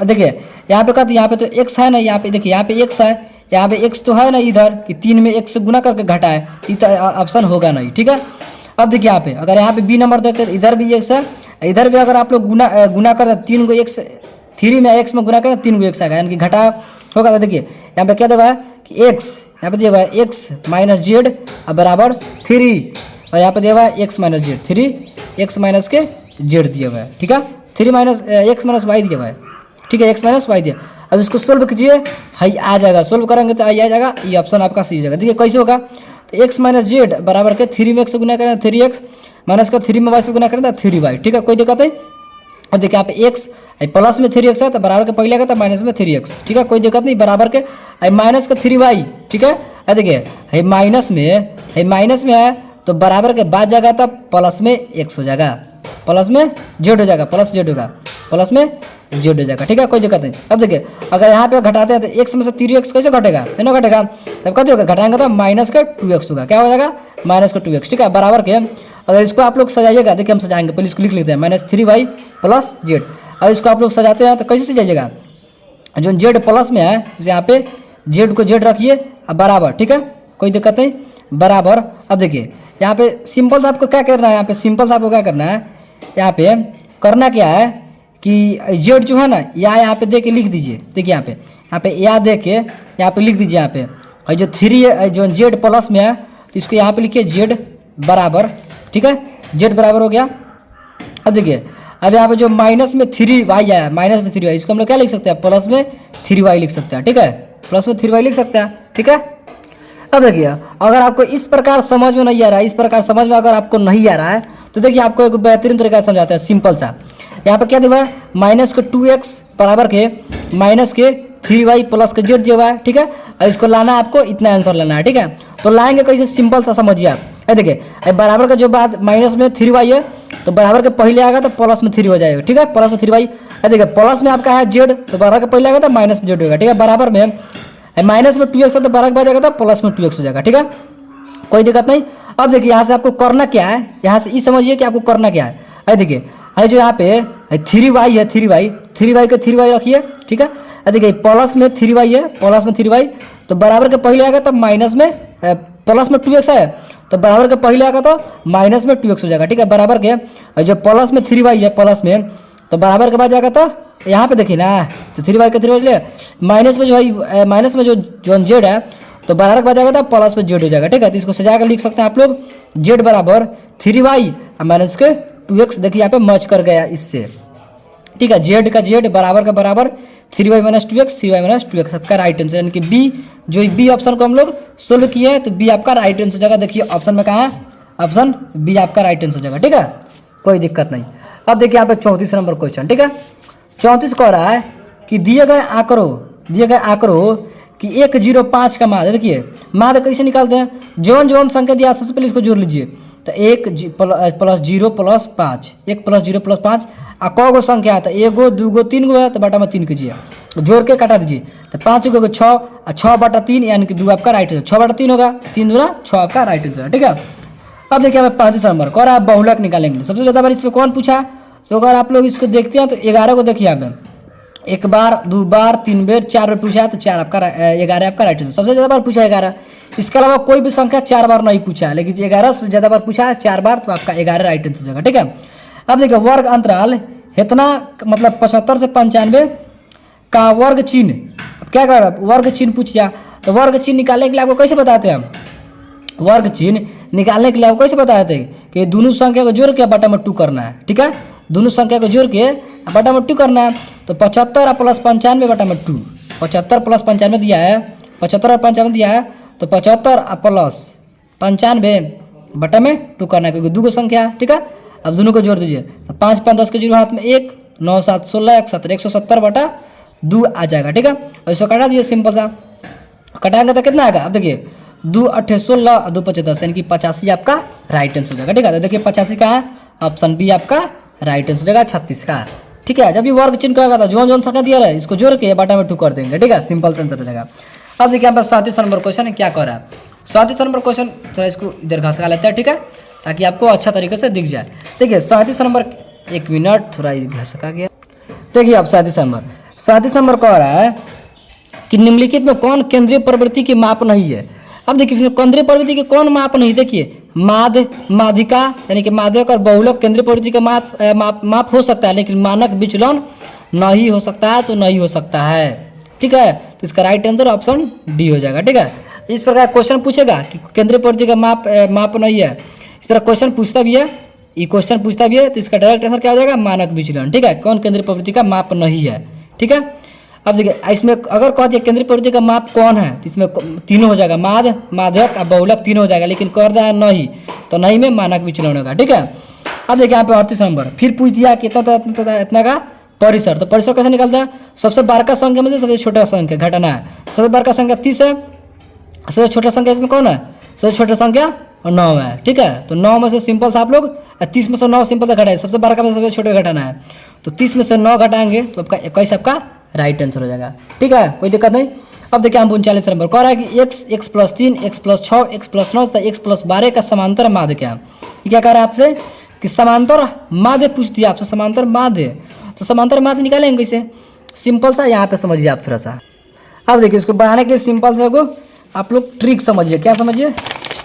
देखिए यहाँ पे कहते यहाँ पे तो x है ना, यहाँ पे देखिए यहाँ पे x है, यहाँ पे x तो है ना इधर कि 3 में x से गुना करके घटा है, ये तो ऑप्शन होगा नहीं। ठीक है, अब देखिए यहाँ पे अगर यहाँ पे बी नंबर देखते इधर भी x है, इधर भी अगर आप लोग गुना कर 3 गो x, 3 में x में गुना करें 3 गो x आएगा, यानी कि घटा होगा। तो देखिए यहाँ पे क्या देगा कि x, यहाँ पे दिया है x माइनस जेड बराबर 3, और यहाँ पे दिया हुआ है x minus Z 3, x minus के जेड दिया हुआ है। ठीक है, 3 माइनस x माइनस वाई दिया हुआ है। ठीक है, x माइनस वाई दिया। अब इसको सोल्व कीजिए, हाई आ जाएगा, सोल्व करेंगे तो आई आ जाएगा, ये ऑप्शन आपका सही हो जाएगा। देखिए कैसे होगा, तो x माइनस जेड बराबर के 3 में x से गुना करें 3x, माइनस का 3 में y से गुना करें तो 3y। ठीक है, कोई दिक्कत नहीं। और देखिए यहाँ पे x प्लस में 3x है तो बराबर के पहले आएगा तो माइनस में 3x। ठीक है, कोई दिक्कत नहीं, बराबर के माइनस का 3y। ठीक है, देखिए माइनस में है तो बराबर के बाद जाएगा तो प्लस में x हो जाएगा, प्लस में जेड हो जाएगा, प्लस जेड होगा, प्लस में जेड हो जाएगा। ठीक है, कोई दिक्कत नहीं। अब देखिए अगर यहाँ पे घटाते हैं तो x में से 3x कैसे घटेगा, है ना घटेगा, तब कथी होगा, घटाएंगे तो माइनस का 2x होगा, क्या हो जाएगा, माइनस का 2x। ठीक है, बराबर के अगर इसको आप लोग सजाइएगा, देखिए हम सजाएंगे, पहले इसको लिख लेते हैं -3y प्लस जेड। अब इसको आप लोग सजाते हैं तो कैसे सजाइएगा, जो जेड प्लस में है यहाँ पे जेड को जेड रखिए बराबर। ठीक है, कोई दिक्कत नहीं, बराबर। अब देखिए यहाँ पे सिंपल सा आपको क्या करना है, यहाँ पे सिंपल सा आपको क्या करना है, यहाँ पे करना क्या है कि जेड जो है ना यहाँ पे दे के लिख दीजिए। देखिए यहाँ पे या दे के यहाँ पे लिख दीजिए, यहाँ पे और जो 3 है जो जेड प्लस में है तो इसको यहाँ पे लिखिए जेड बराबर। ठीक है, जेड बराबर हो गया। अब देखिए अब यहाँ पे जो माइनस में 3y आया, माइनस में 3y, इसको हम लोग क्या लिख सकते हैं, प्लस में 3y लिख सकते हैं। ठीक है, प्लस में 3y लिख सकते हैं। ठीक है, अब देखिए अगर आपको इस प्रकार समझ में नहीं आ रहा है, इस प्रकार समझ में अगर आपको नहीं आ रहा है तो देखिए आपको एक बेहतरीन तरीका से समझाते हैं, सिंपल सा। यहाँ पे क्या दिया हुआ है, माइनस के 2x बराबर के माइनस के 3y प्लस के जेड दिया हुआ है। ठीक है, और इसको लाना है आपको, इतना आंसर लाना है। ठीक है, तो लाएंगे कैसे, सिंपल सा समझिए आप। देखिए बराबर का जो बात माइनस में 3y है तो बराबर के पहले आएगा तो प्लस में 3 हो जाएगा। ठीक है, प्लस में 3y। देखिए प्लस में आपका है जेड तो बराबर के पहले आएगा तो माइनस में जेड होगा। ठीक है, बराबर में माइनस में 2x है तो बराबर के बाद जाएगा तो प्लस में 2x हो जाएगा। ठीक है, कोई दिक्कत नहीं। अब देखिए यहाँ से आपको करना क्या है, यहाँ से ये समझिए कि आपको करना क्या है। अरे देखिए जो यहाँ पे 3y है, 3y के 3y रखिए। ठीक है, देखिए प्लस में 3y है, प्लस में 3y तो बराबर के पहले आएगा तो माइनस में प्लस में 2x है तो बराबर के पहले आएगा तो माइनस में 2x हो जाएगा। ठीक है, बराबर के जो प्लस में 3y है प्लस में तो बराबर के बाद जाएगा तो यहाँ पे देखिए ना, तो 3y के 3y ले माइनस में जो है, माइनस में जो जेड है तो बराबर के बाद जाएगा तो प्लस में जेड हो जाएगा। ठीक है, तो इसको सजा कर लिख सकते हैं आप लोग, जेड बराबर 3y माइनस के 2x। देखिए यहाँ पे मर्ज कर गया इससे। ठीक है, जेड का जेड बराबर का बराबर 3y minus 2x, 3y minus 2x आपका राइट आंसर, यानी कि बी, जो बी ऑप्शन को हम लोग सोल्व किए हैं तो बी आपका राइट आंसर हो जाएगा। देखिए ऑप्शन में कहाँ है, ऑप्शन बी आपका राइट आंसर हो जाएगा, ठीक है, कोई दिक्कत नहीं। अब देखिए यहाँ पे 34 नंबर क्वेश्चन, ठीक है। 34 कह रहा है कि दिए गए आंकड़ों कि 105 का माध्य, देखिए माध्य कैसे निकालते हैं, जौन संख्या दिया सबसे पहले इसको जोड़ लीजिए, तो 1 प्लस 0 प्लस 5, 1 प्लस 0 प्लस 5, आ कौ गो संख्या है तो 1 गो 2 गो 3 गो है तो बटा में 3 कीजिए, जोड़ के काटा दीजिए, तो 5 गो 6 और 6 बटा 3 यानी कि 2 आपका राइट आंसर, 6 बटा 3 होगा, 3 दूना 6 आपका राइट आंसर, ठीक है। अब देखिए हमें 35 नंबर कह रहा है बहुलक निकालेंगे। सबसे ज़्यादा बार इसमें कौन पूछा, तो अगर आप लोग इसको देखते हैं तो 11 को देखिए यहाँ पे 1 बार 2 बार 3 बार 4 बार पूछा है तो 4 आपका 11 आपका राइट आंसर। सबसे ज़्यादा बार पूछा है 11, इसके अलावा कोई भी संख्या 4 बार नहीं पूछा है, लेकिन 11 से ज़्यादा बार पूछा है 4 बार, तो आपका 11 राइट आंसर हो जाएगा, ठीक है। अब देखिए वर्ग अंतराल इतना मतलब 75 से 95 का वर्ग चिन्ह, अब क्या कर रहा है वर्ग चिन्ह पूछ गया, तो वर्ग चिन्ह निकालने के लिए आपको कैसे बताते हैं हम, वर्ग चिन्ह निकालने के लिए आपको कैसे बताते हैं कि दोनों संख्या को जोड़ के बटा में 2 करना है, ठीक है, दोनों संख्या को जोड़ के बटा में 2 करना है, तो 75 प्लस 95 बटा में 2, 75 प्लस 95 दिया है, 75 और 95 दिया है, तो 75 प्लस 95 बटा में 2 करना है, क्योंकि 2 को संख्या है, ठीक है। अब दोनों को जोड़ दीजिए, तो 5 5 10 के जीरो हाथ में 1, 9 7 16 1 17 170 बटा 2 आ जाएगा, ठीक है। और इसको काटा दीजिए सिंपल सा, कटाएंगे तो कितना आएगा, अब देखिए 2 8 16 2 5 10 यानी कि 85 आपका राइट आंसर हो जाएगा, ठीक है। तो देखिए 85 का है, ऑप्शन बी आपका राइट आंसर हो जाएगा, 36 का, ठीक है। जब ये वर्ग चिन्ह कहेगा तो जो संख्या दिया रहा है इसको जोड़ के बटा में 2 कर देंगे, ठीक है, सिंपल से आंसर हो जाएगा। अब देखिए यहाँ पर 37 नंबर क्वेश्चन है, क्या कर रहा है 37 नंबर क्वेश्चन, थोड़ा इसको इधर घसका लेते हैं, ठीक है, ताकि आपको अच्छा तरीके से दिख जाए। देखिए 37 नंबर, 1 मिनट थोड़ा घसका गया, देखिए अब 37 नंबर कह रहा है कि निम्नलिखित में कौन केंद्रीय प्रवृत्ति की माप नहीं है। अब देखिए केंद्रीय प्रवृत्ति के कौन माप नहीं, देखिए माध्य माध्यिका यानी कि माध्यक और बहुलक केंद्रीय प्रवृत्ति का माप हो सकता है, लेकिन मानक विचलन नहीं हो सकता है, तो नहीं हो सकता है, ठीक है। तो इसका राइट आंसर ऑप्शन डी हो जाएगा, ठीक है। इस प्रकार क्वेश्चन पूछेगा कि केंद्रीय प्रवृत्ति का माप नहीं है, इस प्रकार क्वेश्चन पूछता भी है, ये क्वेश्चन पूछता भी है, तो इसका डायरेक्ट आंसर क्या हो जाएगा, मानक विचलन, ठीक है। कौन केंद्रीय प्रवृत्ति का माप नहीं है, ठीक है। अब देखिए इसमें अगर कह दिया केंद्रीय प्रवृत्ति का माप कौन है, तो इसमें तीनों हो जाएगा, माध्य माध्यक और बहुलक तीनों हो जाएगा, लेकिन कर दिया नहीं, तो नहीं में मानक विचलन होगा, ठीक है। अब देखिए यहाँ पे 38 नंबर फिर पूछ दिया कि इतना का परिसर, तो परिसर कैसे निकलता है, सबसे बड़का संख्या में से सबसे छोटा संख्या घटाना है, सबसे बड़का संख्या 30 है, सबसे छोटा संख्या इसमें कौन है, सबसे छोटा संख्या 9 है, ठीक है। तो 9 में से सिंपल से आप लोग 30 में से 9 सिंपल से घटाए, सबसे बड़का में सबसे छोटा घटाना है, तो 30 में से 9 घटाएंगे तो आपका 21 आपका राइट आंसर हो जाएगा, ठीक है, कोई दिक्कत नहीं। अब देखिए हम 39 नंबर कह रहा है कि x plus 3 x plus 6 x plus 9 तथा x प्लस 12 का समांतर माध्य क्या है। ये क्या कह रहा है आपसे कि समांतर माध्य पूछ दिया आपसे, समांतर माध्य, तो समांतर माध्य निकालेंगे कैसे, सिंपल सा यहाँ पे समझिए आप थोड़ा सा। अब देखिए इसको बनाने के लिए सिंपल सा को आप लोग ट्रिक समझिए, क्या समझिए,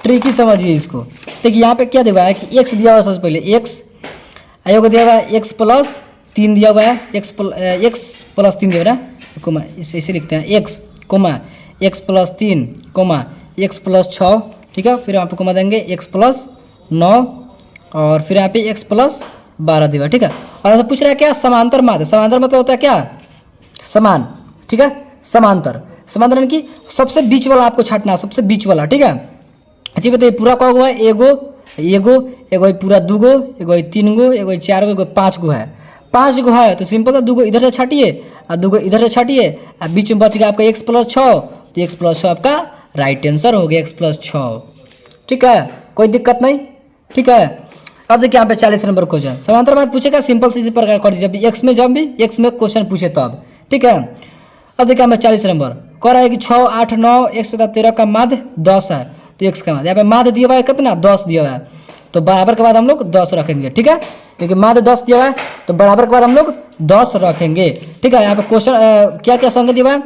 ट्रिक ही समझिए इसको। देखिए यहाँ पे क्या दिया हुआ है कि x दिया हुआ है, सबसे पहले x आयोग दिया हुआ है, x प्लस 3 दिया हुआ है, x प्लस 3 दिया हुआ है, तो कोमा इसे लिखते हैं x प्लस 3 x प्लस 6, ठीक है। फिर यहाँ पे कोमा देंगे x प्लस 9 और फिर यहाँ पे x प्लस 12 दिया, ठीक है। और ऐसा पूछ रहा है क्या समांतर माध्य, समांतर मतलब होता है क्या, समान, ठीक है, समांतर यानी कि सबसे बीच वाला आपको छाटना, सबसे बीच वाला, ठीक है। अच्छा बताइए पूरा कौ गो है, एगो पूरा 2 गो, एगो 3 गो, एगो 4 गो, एगो 5 गो है, 5 गो है, तो सिंपल सा 2 गो इधर से छाटिए और 2 गो इधर से छाटिए और बीच में बच गया आपका x प्लस 6, तो x प्लस 6 आपका राइट आंसर हो गया, x प्लस 6, ठीक है, कोई दिक्कत नहीं, ठीक है। अब देखिए यहाँ पे 40 नंबर क्वेश्चन समांतर माध्य पूछेगा, सिंपल से इसी प्रकार कर दीजिए, जब भी x में क्वेश्चन पूछे तब, ठीक है। अब देखिए यहाँ पे 40 नंबर कह रहा है कि 6 8 9 1 तथा 13 का माध्य 10 है, तो x का माध्य यहाँ पे माध्य दिया हुआ है कितना 10 दिया हुआ है, तो बराबर के बाद हम लोग 10 रखेंगे, ठीक है, क्योंकि माध्य 10 दिया हुआ है तो बराबर के बाद हम लोग 10 रखेंगे, ठीक है। यहाँ पे क्वेश्चन क्या क्या संख्या दिया हुआ है,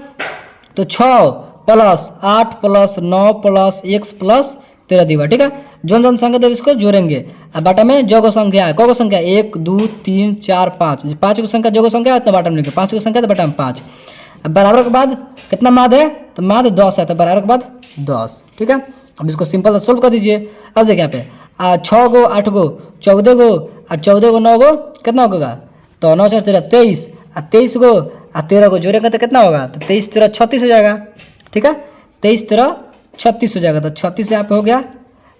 तो 6 plus 8 plus 9 plus x plus 13 दिया हुआ है, ठीक है। जोन संख्या देव इसको जोड़ेंगे, अब बाटा में जो संख्या है, कौ संख्या 1 2 3 4 5, 5 को संख्या जो संख्या है तो बाटा में लिखेंगे, 5 को संख्या तो बाटा में 5, अब बराबर के बाद कितना माध्य है, तो माध्य 10 है, तो बराबर के बाद 10, ठीक है। अब इसको सिंपल सोल्व कर दीजिए। अब देखिए यहाँ पे 6 गो 8 गो 14 गो और 14 गो 9 गो कितना होगा, तो 9 4 13 23 और 23 गो और 13 को जोड़ेंगे तो कितना होगा, तो 23 13 36 हो जाएगा। ठीक है, 23 13 36 हो जाएगा। तो 36 यहाँ पे हो गया,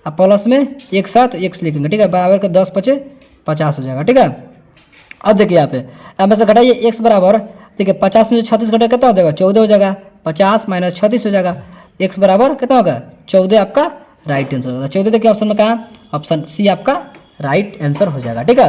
अब प्लस में एक साथ एक्स लिखेंगे। ठीक है, बराबर का 10 5 50 हो जाएगा। ठीक है, अब देखिए यहाँ पे अब से घटाइए एक्स बराबर, देखिए 50 में 36 घटा कितना हो जाएगा, 14 हो जाएगा। 50 माइनस 36 हो जाएगा, एक्स बराबर कितना होगा, 14 आपका राइट आंसर होगा। 14 देखिए ऑप्शन में कहाँ, ऑप्शन सी आपका राइट आंसर हो जाएगा। ठीक है,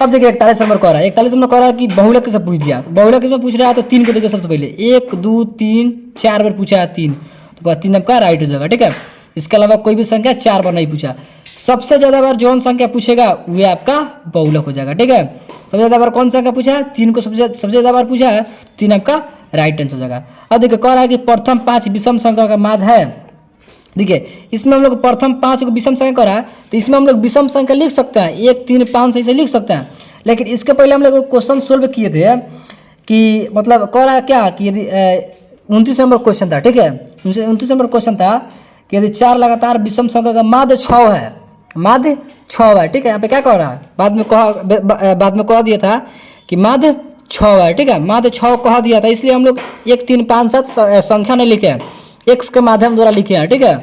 अब देखिए 41 नंबर कह रहा है, 41 नंबर कह रहा है कि बहुलक से पूछ दिया। तो बहुलक में पूछ रहा है तो 3 को देखिए सबसे पहले 1 2 3 4 बार पूछा है 3, तो 3 आपका राइट हो जाएगा। ठीक है, इसके अलावा कोई भी संख्या 4 बार नहीं पूछा। सबसे ज़्यादा बार जौन संख्या पूछेगा वह आपका बहुलक हो जाएगा। ठीक है, सबसे ज़्यादा बार कौन संख्या पूछा है, 3 को सबसे ज़्यादा बार पूछा है, 3 आपका राइट आंसर हो जाएगा। अब देखिए कह रहा है कि प्रथम 5 विषम संख्या का माध्य है। देखिए इसमें हम लोग प्रथम 5 को विषम संख्या करा है, तो इसमें हम लोग विषम संख्या लिख सकते हैं, 1 3 5 से लिख सकते हैं। लेकिन इसके पहले हम लोग क्वेश्चन सोल्व किए थे कि मतलब कह रहा है क्या कि यदि 29 नंबर क्वेश्चन था। ठीक है, 29 नंबर क्वेश्चन था कि यदि 4 लगातार विषम संख्या का माध्य 6 है, माध्य 6 है। ठीक है, यहाँ पे क्या कह रहा है, बाद में कह दिया था कि माध्य 6 है। ठीक है, माध्य 6 कह दिया था, इसलिए हम लोग 1 3 5 7 संख्या नहीं लिखे हैं, एक्स के माध्यम द्वारा लिखे हैं। ठीक है,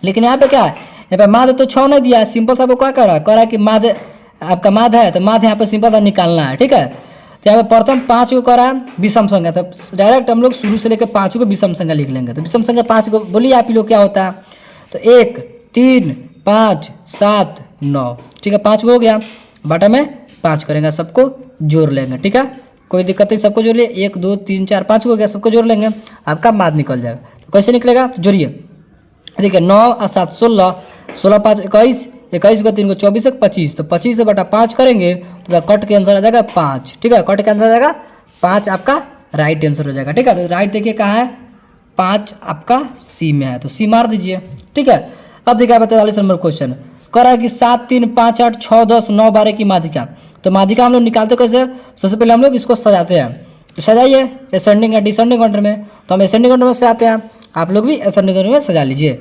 लेकिन यहाँ पे क्या है, यहाँ पे माध्य तो 6 नहीं दिया है, सिंपल सा क्या कर रहा है कि माध्य आपका माध्य है, तो माध्य यहाँ पे सिंपल सा निकालना है। ठीक है, तो यहाँ पे प्रथम 5 को करा विषम संख्या, तो डायरेक्ट हम लोग शुरू से लेकर 5 को विषम संख्या लिख लेंगे। तो विषम संख्या 5 को बोलिए आप ही लोग क्या होता है, तो 1 3 5 7 9। ठीक है, 5 को हो गया, बटा में 5 करेंगे, सबको जोड़ लेंगे। ठीक है, कोई दिक्कत नहीं, सबको जोड़ लिए, 1 2 3 4 5 हो गया, सबको जोड़ लेंगे, आपका माध्य निकल जाएगा। तो कैसे निकलेगा, तो जोड़िए, देखिए 9 और 7 16, 16 5 21, 21 को 3 को 24 1 25, तो 25 से बटा 5 करेंगे तो कट के आंसर आ जाएगा 5। ठीक है, कट के आंसर आ जाएगा 5, आपका राइट आंसर हो जाएगा। ठीक है, तो राइट देखिए कहाँ है, 5 आपका सी में है, तो सी मार दीजिए। ठीक है, अब देखिए 43 नंबर क्वेश्चन कह रहा है कि 7 3 5 8 6 10 9 12 की माध्यिका। तो माध्यिका हम लोग निकालते कैसे, सबसे पहले हम लोग इसको सजाते हैं, तो सजाइए असेंडिंग या डिसेंडिंग ऑर्डर में, तो हम असेंडिंग ऑर्डर में सजाते हैं, आप लोग भी असेंडिंग ऑर्डर में सजा लीजिए।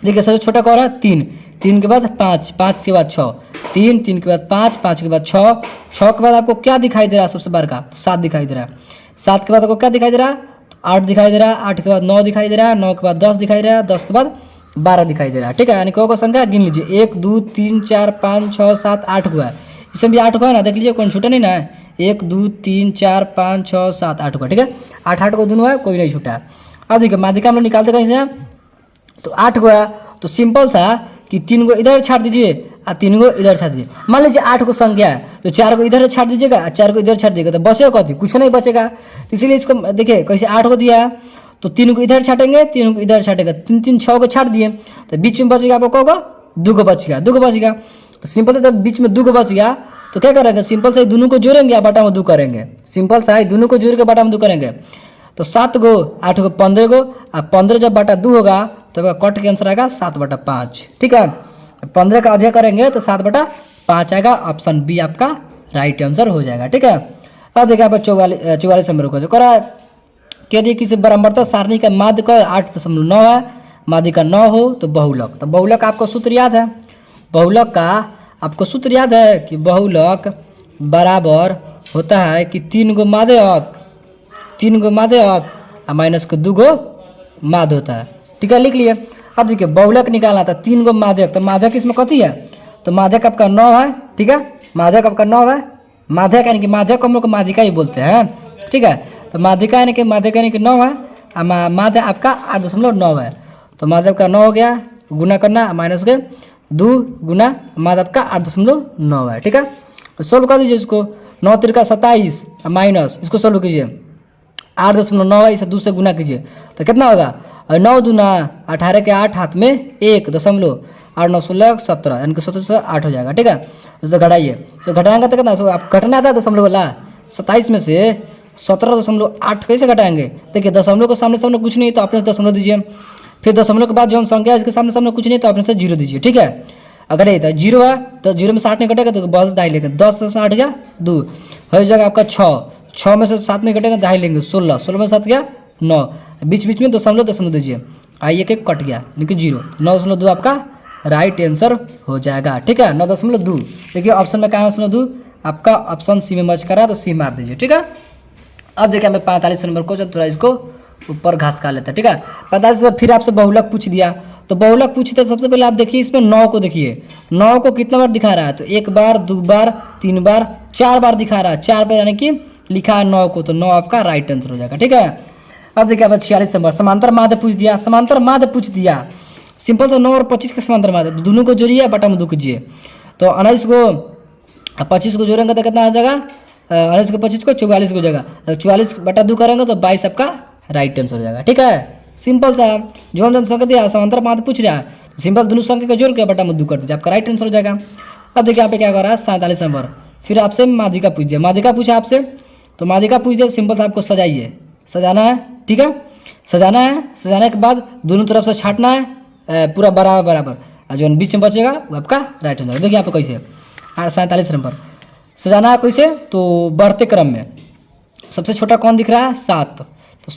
देखिए सबसे छोटा कह रहा है 3, 3 के बाद 5, 5 के बाद 6, 3, 3 के बाद 5, 5 के बाद 6, 6 के बाद आपको क्या दिखाई दे रहा है, सबसे बार का 7 दिखाई दे रहा है, 7 के बाद आपको क्या दिखाई दे रहा है, तो 8 दिखाई दे रहा है, 8 के बाद 9 दिखाई दे रहा है, 9 के बाद 10 दिखाई दे रहा है, 10 के बाद 12 दिखाई दे रहा है। ठीक है, यानी को संख्या गिन लीजिए, 1 2 3 4 5 6 7 8 हुआ है, इसमें भी 8 हुआ है ना, देख लीजिए कौन छूटा नहीं ना है, 1 2 3 4 5 6 7 8 हुआ। ठीक है, 8 8 को दोनों है, कोई नहीं छूटा है। अब देखिए माध्यिका हम लोग निकालते कैसे हैं, तो 8 हुआ, तो सिंपल सा कि 3 को इधर छाड़ दीजिए और 3 को इधर छाड़ दीजिए। मान लीजिए 8 को संख्या है, तो 4 को इधर छाड़ दीजिएगा और 4 को इधर छाड़ दीजिएगा, तो बचेगा कथी, कुछ नहीं बचेगा। तो इसीलिए इसको देखिए कैसे 8 को दिया है, तो 3 को इधर छाटेंगे, 3 को इधर छाटेंगे, 3 3 6 को छाट दिए, तो बीच में बचेगा आपको होगा 2 को बच गया, 2 को बच गया। तो सिंपल से जब बीच में 2 को बच गया तो क्या करेंगे, सिंपल से दोनों को जोड़ेंगे, बटा में 2 करेंगे, सिंपल सा है, दोनों को जोड़ के बटा में 2 करेंगे, तो 7 को 8 को 15 को, अब 15 जब बटा 2 होगा तो कट के आंसर आएगा 7 बटा 5। ठीक है, 15 का अधिक करेंगे तो 7 बटा 5 आएगा, ऑप्शन बी आपका राइट आंसर हो जाएगा। ठीक है, अब देखिए आप 44 नंबर को जो करा कह दिए किसी बराबरता सारणी का माध्य का 8.9 है, माध्य का 9 हो तो बहुलक। तो बहुलक आपको सूत्र याद है, बहुलक का आपको सूत्र याद है कि बहुलक बराबर होता है कि 3 गो माध्य अक, 3 गो माध्य अक और माइनस को 2 गो माध्य होता है। ठीक है, लिख लिए। अब देखिए बहुलक निकालना था, 3 गो माध्यक, तो माध्यक इसमें कथी है, तो माध्यक आपका 9 है। ठीक है, माध्यक आपका 9 है, माध्यक यानी कि माध्यक हम लोग को माध्यिका ही बोलते हैं। ठीक है, तो माध्यिका यानी कि माध्यक यानी कि 9 है, माध्य आपका 8.9 है, तो माध्य आपका 9 हो गया, गुना करना माइनस के 2 गुना माध्य आपका 8.9 है। ठीक है, तो सोल्व कर दीजिए इसको, 9 3 का 27 माइनस इसको सोल्व कीजिए, 8.9 है, इसे 2 से गुना कीजिए तो कितना होगा, और 9 दूना 18 के 8 हाथ में 1.8 9 16 17, यानी कि 17 से 8 हो जाएगा। ठीक है, उसे घटाइए, तो घटाएंगे तो कितना, आप घटना आता है दशमलव वाला, 27 में से 17.8 कैसे घटाएंगे, देखिए दशमलव के सामने सामने कुछ नहीं तो आपने दशमलव दीजिए, फिर दशमलव के बाद जो संख्या है इसके सामने सामने कुछ नहीं तो आपने से 0 दीजिए। ठीक है, अगर ये 0 है तो 0 में से 8 नहीं घटेगा तो बस दाई लेंगे, 10 से 8 गया 2 हो जाएगा आपका 6 में से 7 नहीं घटेगा दाई लेंगे 16, 16 में 7 गया 9, बीच बीच में दशमलव दीजिए, आइए के कट गया यानी कि 0, 9.2 आपका राइट आंसर हो जाएगा। ठीक है, 9.2 देखिए ऑप्शन में कहाँ है 9.2 आपका, ऑप्शन सी में मच करा तो सी मार दीजिए। ठीक है, अब देखिए हमें 45 नंबर क्वेश्चन, थोड़ा इसको ऊपर घास खा लेता है, ठीक है। 45 में फिर आपसे बहुलक पूछ दिया, तो बहुलक पूछते तो सबसे पहले आप देखिए इसमें 9 को देखिए, 9 को कितना बार दिखा रहा है, तो 1 बार 2 बार 3 बार 4 बार दिखा रहा है, 4 बार यानी कि लिखा है 9 को, तो 9 आपका राइट आंसर हो जाएगा, ठीक है। अब देखिए आपका 46 नंबर समांतर माध्य पूछ दिया, समांतर माध्य पूछ दिया, सिंपल सा 9 और 25 के समांतर माध्य, दोनों को जोड़िए बटा में 2 कीजिए, तो 19 को 25 को जोड़ेंगे तो कितना आ जाएगा, 19 को 25 को 44 को जाएगा, 44 बटा 2 करेंगे तो 22 आपका राइट आंसर हो जाएगा, ठीक है। सिंपल सा जो हम संख्या दिया समांतर माध्य पूछ रहा है, तो सिंपल दोनों संख्या को जोड़ के बटा में 2 कर दीजिए, आपका राइट आंसर हो जाएगा। अब देखिए यहाँ पे क्या कर रहा है 47 नंबर, फिर आपसे माध्यिका पूछ दिया, माध्यिका पूछा आपसे, तो माध्यिका पूछ दिया, सिंपल सा आपको सजाइए, सजाना है, ठीक है, सजाना है, सजाने के बाद दोनों तरफ से छाटना है पूरा बराबर बराबर, और जो बीच में बचेगा वो आपका राइट आंसर। देखिए यहाँ पे कैसे 47 नंबर सजाना है कैसे, तो बढ़ते क्रम में सबसे छोटा कौन दिख रहा है 7, तो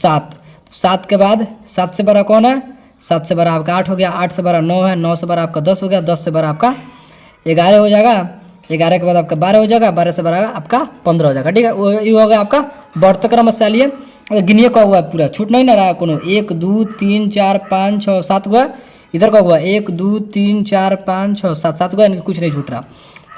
7 के बाद 7 से बड़ा कौन है, 7 से बड़ा आपका 8 हो गया, 8 से बड़ा 9 है, 9 से बड़ा आपका 10 हो गया, 10 से बड़ा आपका 11 हो जाएगा, 11 के बाद आपका 12 हो जाएगा, 12 से बड़ा आपका 15 हो जाएगा, ठीक है। वो ये हो गया आपका बढ़ते क्रम से लिए, गिनिए का हुआ पूरा, छूट नहीं ना रहा कोनो, 1 2 3 4 5 6 7 हुआ, इधर का हुआ 1 2 3 4 5 6 7, 7 हुआ यानी कि कुछ नहीं छूट रहा।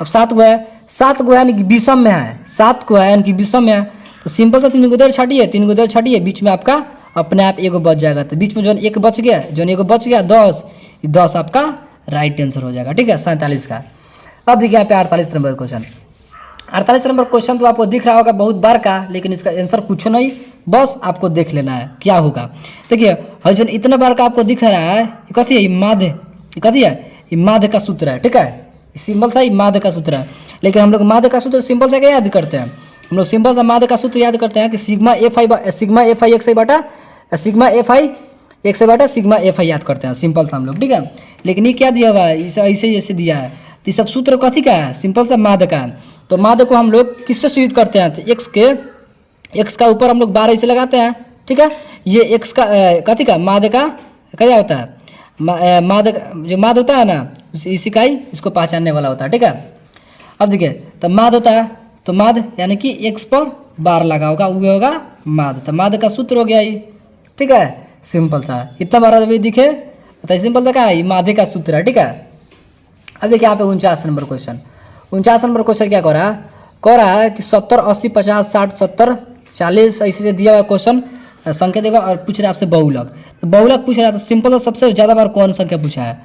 अब 7 हुआ है, 7 को यानी कि विषम में है, 7 को है यानी कि विषम में है, तो सिंपल सा 3 को इधर छाटिए, 3 को इधर छाटिए, बीच में आपका अपने आप एगो बच जाएगा, तो बीच में जो एक बच गया, जो एगो बच गया 10, 10 आपका राइट आंसर हो जाएगा, ठीक है 47 का। अब देखिए यहाँ पे 48 नंबर क्वेश्चन, 48 नंबर क्वेश्चन तो आपको दिख रहा होगा बहुत बार का, लेकिन इसका आंसर कुछ नहीं, बस आपको देख लेना है क्या होगा। देखिए हजन इतना बार का आपको दिख रहा है, कथी है माध्य, कथी है ये माध्य का सूत्र है, ठीक है, सिंपल सा ही माध्य का सूत्र है। लेकिन हम लोग माध्य का सूत्र सिंपल सा क्या याद करते हैं, हम लोग सिंपल सा माध्य का सूत्र याद करते हैं कि सिग्मा एफ आई एक से बटा सिग्मा एफ आई एक से बटा सिग्मा एफ आई याद करते हैं, सिंपल सा हम लोग, ठीक है। लेकिन ये क्या दिया हुआ है, इसे ऐसे ऐसे दिया है, तो ये सब सूत्र कथी का है, सिंपल सा माध्य का है। तो माध्य को हम लोग किससे सूचित करते हैं, तो एक्स का ऊपर हम लोग 12 इसे लगाते हैं, ठीक है। ये एक्स का कथी का माध्य का क्या होता है, माध्य जो माध्य होता है ना इसी का ही इसको पहचानने वाला होता है, ठीक है। अब देखिए तो माध्य होता है, तो माध्य यानी कि एक्स पर 12 लगा होगा वो होगा माध्य, तो माध्य का सूत्र हो गया ये, ठीक है, सिंपल सा इतना बार जब दिखे तो सिंपल सा क्या है माध्य का सूत्र है, ठीक है। अब देखिए यहाँ पे 49 नंबर क्वेश्चन, 49 नंबर क्वेश्चन क्या कह रहा है कि 70 80 50 60 70 40 ऐसे से दिया हुआ क्वेश्चन संख्या देगा और पूछ रहे आपसे बहुलक, तो बहुलक पूछ रहा है, तो सिंपल सबसे ज़्यादा बार कौन संख्या पूछा है।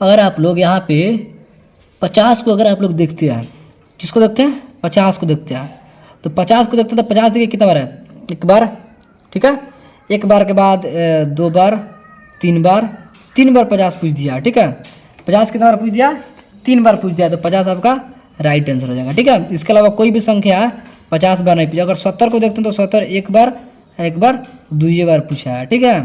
अगर आप लोग यहाँ पे 50 को अगर आप लोग देखते हैं, किसको देखते हैं 50 को देखते हैं, तो 50 को देखते हैं तो 50 देखिए कितना बार है, एक बार, ठीक है, एक बार के बाद 2 बार 3 बार 50 पूछ दिया, ठीक है, 50 कितना बार पूछ दिया 3 बार पूछ दिया, तो 50 आपका राइट आंसर हो जाएगा, ठीक है। इसके अलावा कोई भी संख्या 50 बार नहीं पूछा, अगर 70 को देखते हैं तो 70 एक बार 2 बार पूछा है, ठीक है,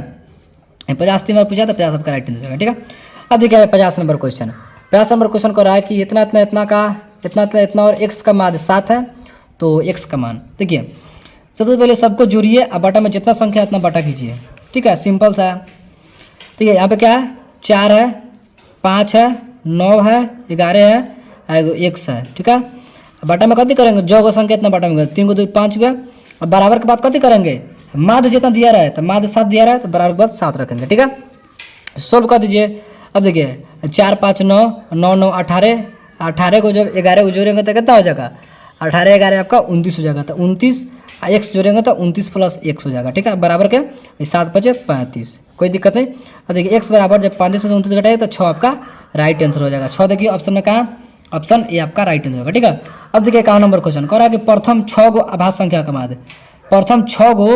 50 3 बार पूछा तो 50 आपका राइट आंसर है, ठीक है। अब देखिए 50 नंबर क्वेश्चन, 50 नंबर क्वेश्चन कर रहा है कि इतना इतना इतना का इतना और एक्स का मान 7 है, तो एक्स का मान देखिए सबसे पहले सबको जोड़िए और बटा में जितना संख्या है उतना बटा कीजिए, ठीक है, सिंपल सा है। ठीक है, यहाँ पे क्या है 4 है 5 है 9 है 11 है एक्स है, ठीक है। बटा में कथी करेंगे जो संख्या इतना बटा में 3 को 2 5 गया, और बराबर के बाद कथी करेंगे माध्य जितना दिया रहा है तो माध्य 7 दिया रहा है तो बराबर के बाद 7 रखेंगे, ठीक है। सोल्व कर दीजिए। अब देखिए 4 5 9 9 9 18, 18 को जब 11 को जोड़ेंगे तो कितना हो जाएगा 18 11 आपका 29 हो जाएगा, तो 29 एक्स जोड़ेंगे तो 29 प्लस एक्स हो जाएगा, ठीक है, बराबर के 7 5 35, कोई दिक्कत नहीं। अब देखिए एक्स बराबर जब 35 से 29 घटाएगा तो 6 आपका राइट आंसर हो जाएगा। 6 देखिए ऑप्शन में कहाँ, ऑप्शन ए आपका राइट आंसर होगा, ठीक है। अब देखिए 51 नंबर क्वेश्चन कह रहा है कि प्रथम 6 गो अभाज्य संख्या का मान, प्रथम 6 गो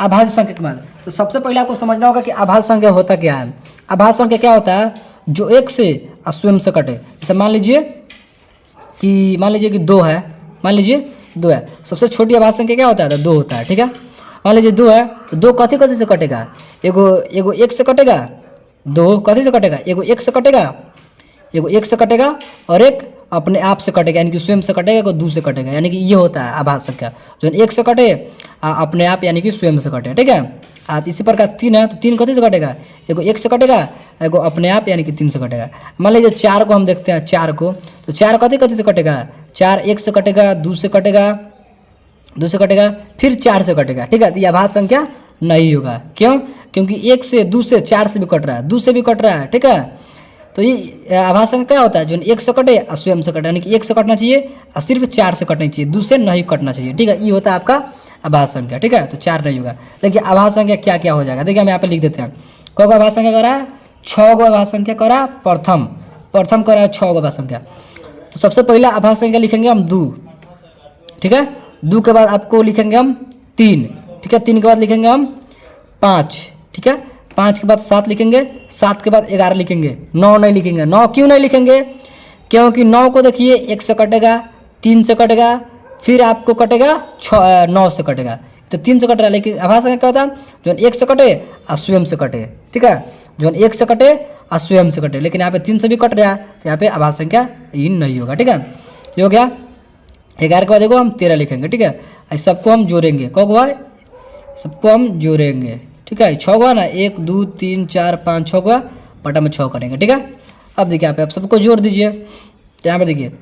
अभाज्य संख्या का मान। तो सबसे पहले आपको समझना होगा कि अभाज्य संख्या होता क्या है। अभाज्य संख्या क्या होता है जो एक से स्वयं से कटे, जैसे मान लीजिए कि 2 है, मान लीजिए 2 है, सबसे छोटी अभाज्य संख्या क्या होता है तो 2 होता है, ठीक है। मान लीजिए 2 है तो 2 कथी से कटेगा, एगो एक से कटेगा, 2 कथी से कटेगा, एगो एक से कटेगा और एक अपने आप से कटेगा, यानी कि स्वयं से कटेगा, एगो 2 से कटेगा, यानी कि ये होता है अभाज्य संख्या जो एक से कटे अपने आप यानी कि स्वयं से कटे, ठीक है। इसी प्रकार 3 है तो 3 कथी से कटेगा, एगो एक से कटेगा, एगो अपने आप यानी कि 3 से कटेगा। मान लीजिए 4 को हम देखते हैं, 4 को तो 4 कथी से कटेगा, 4 एक से कटेगा, 2 से कटेगा, 2 से कटेगा, फिर 4 से कटेगा, ठीक है। तो ये अभाज्य संख्या नहीं होगा। क्यों? क्योंकि 1 से 2 से 4 से भी कट रहा है, 2 से भी कट रहा है, ठीक है। तो ये अभाज्य संख्या क्या होता है? जो 1 से कटे और स्वयं से कटे, यानी कि 1 से कटना चाहिए और सिर्फ 4 से कटना चाहिए, 2 से नहीं कटना चाहिए, ठीक है। ये होता है आपका अभाज्य संख्या, ठीक है। तो 4 नहीं होगा। देखिए अभाज्य संख्या क्या क्या हो जाएगा, देखिए हम यहाँ पे लिख देते हैं। कौन अभाज्य संख्या करा है? 6 गो अभाज्य संख्या करा, प्रथम करा है 6 गो अभाज्य संख्या। तो सबसे पहला अभाज्य संख्या लिखेंगे हम 2, ठीक है। 2 के बाद आपको लिखेंगे हम 3, ठीक है। 3 के बाद लिखेंगे हम 5, ठीक है। 5 के बाद 7 लिखेंगे, 7 के बाद 11 लिखेंगे, 9 नहीं लिखेंगे। 9 क्यों नहीं लिखेंगे? क्योंकि 9 को देखिए 1 से कटेगा, 3 से कटेगा, फिर आपको कटेगा 9 से कटेगा, तो 3 से कट रहा है। लेकिन अभाज्य संख्या क्या होता है? जो 1 से कटे और स्वयं से कटे, ठीक है। जो 1 से कटे और स्वयं से कटे, लेकिन यहाँ पे 3 से भी कट रहा है, तो यहाँ पे अभाज्य संख्या ये नहीं होगा, ठीक है। ये हो गया। 11 के बाद देखो हम 13 लिखेंगे, ठीक है। इस सबको हम जोड़ेंगे, कौ हुआ? सबको हम जोड़ेंगे, ठीक है। 6 हुआ ना, 1 2 3 4 5 6 हुआ, बटा में 6 करेंगे, ठीक है। अब देखिए यहाँ पे आप सबको जोड़ दीजिए। तो यहाँ पे देखिए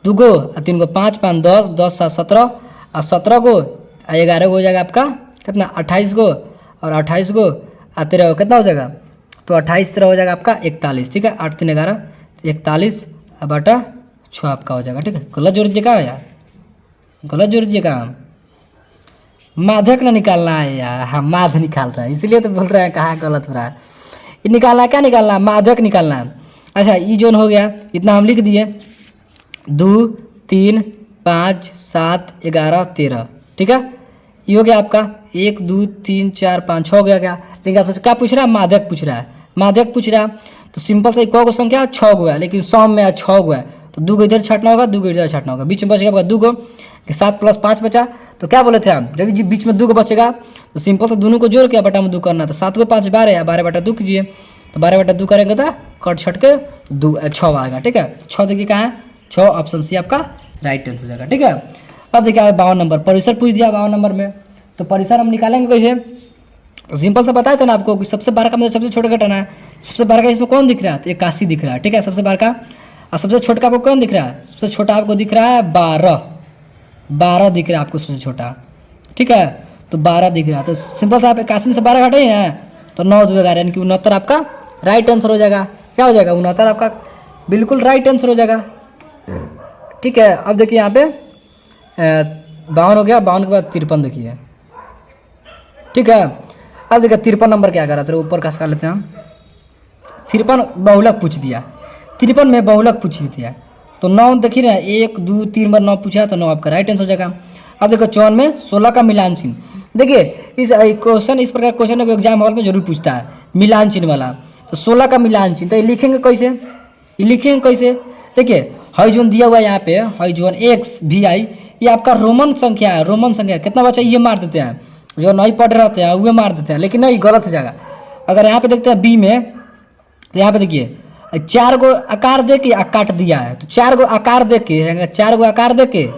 2 गो और 3 गो 5 5 10 10 7 17 और 17 गो 11 गो हो जाएगा आपका कितना? 28 गो, और 28 गो और 13 गो कितना हो जाएगा? तो 28 13 हो जाएगा आपका 41, ठीक है। 8 3 11 41 बटा 6 आपका हो जाएगा, ठीक है। गलत जोड़ दीजिएगा यार, गलत जोड़ दीजिएगा। हम माध्यक ना निकालना है यार, हम माध्य निकाल रहे हैं, इसलिए तो बोल रहे हैं कहाँ गलत हो रहा है। ये निकालना है, क्या निकालना है? माध्यक निकालना है। अच्छा ये जोन हो गया, इतना हम लिख दिए। 2 3 5 7 11 13, ठीक है। ये हो गया आपका 1 2 3 4 5 6 हो गया क्या? लेकिन आपसे क्या पूछ रहा है? माध्यक पूछ रहा है, माध्यक पूछ रहा है। तो सिंपल से कौ गो संख्या? 6 गो है, लेकिन सम में 6 गो है, तो 2 गो इधर छाटना होगा, 2 गो इधर छाटना होगा, बीच में बचेगा आपका 2 गो, 7 + 5 बचा। तो क्या बोले थे हम? जब बीच में 2 गो बचेगा तो सिंपल से दोनों को जोड़ के बटा में 2 करना। तो 7 को 5 12, 12 बटा 2 कीजिए, तो 12 बटा 2 करेंगे तो कट छट के 6 आएगा, ठीक है। 6 देखिए कहाँ है? 6 ऑप्शन सी आपका राइट आंसर हो जाएगा, ठीक है। अब देखिए 52 नंबर परिसर पूछ दिया 52 नंबर में, तो परिसर हम निकालेंगे कैसे? तो सिंपल से बताया था ना आपको कि सबसे बड़ा का मतलब सबसे छोटा घटाना है। सबसे बड़ा का इसमें कौन दिख रहा है? तो 81 दिख रहा है, ठीक है, सबसे बड़ा का। और सबसे छोटा का आपको कौन दिख रहा है? सबसे छोटा आपको दिख रहा है 12 दिख रहा है आपको सबसे छोटा, ठीक है। तो 12 दिख रहा है, तो सिंपल से आप 81 में से 12 घटाइए ना, तो 9 2 11, यानी कि 69 आपका राइट आंसर हो जाएगा। क्या हो जाएगा? 69 आपका बिल्कुल राइट आंसर हो जाएगा, ठीक है। अब देखिए यहाँ पे 52 हो गया, 52 के बाद 53 देखिए, ठीक है। अब देखिए 53 नंबर क्या करा? तो ऊपर का लेते हैं हम। 53 बहुलक पूछ दिया, 53 में बहुलक पूछ दिया, तो 9 देखिए ना, 1 2 3 बार 9 पूछा, तो 9 आपका राइट आंसर हो जाएगा। अब देखो 54 में 16 का मिलान चिन्ह। देखिए इस क्वेश्चन, इस प्रकार क्वेश्चन को एग्जाम हॉल में जरूर पूछता है, मिलान चिन्ह वाला। तो 16 का मिलान चिन्ह, तो ये लिखेंगे कैसे? ये लिखेंगे कैसे? देखिए हाई जोन दिया हुआ है यहाँ पे, हाई जोन एक्स भी आई, ये आपका रोमन संख्या है, रोमन संख्या। कितना बच्चा ये मार देते हैं, जो नहीं पढ़ रहे होते हैं वो मार देते हैं, लेकिन नहीं, गलत हो जाएगा। अगर यहाँ पे देखते हैं बी में, तो यहाँ पे देखिए 4 गो आकार दे के काट दिया है, तो 4 गो आकार दे के, 4 गो आकार दे के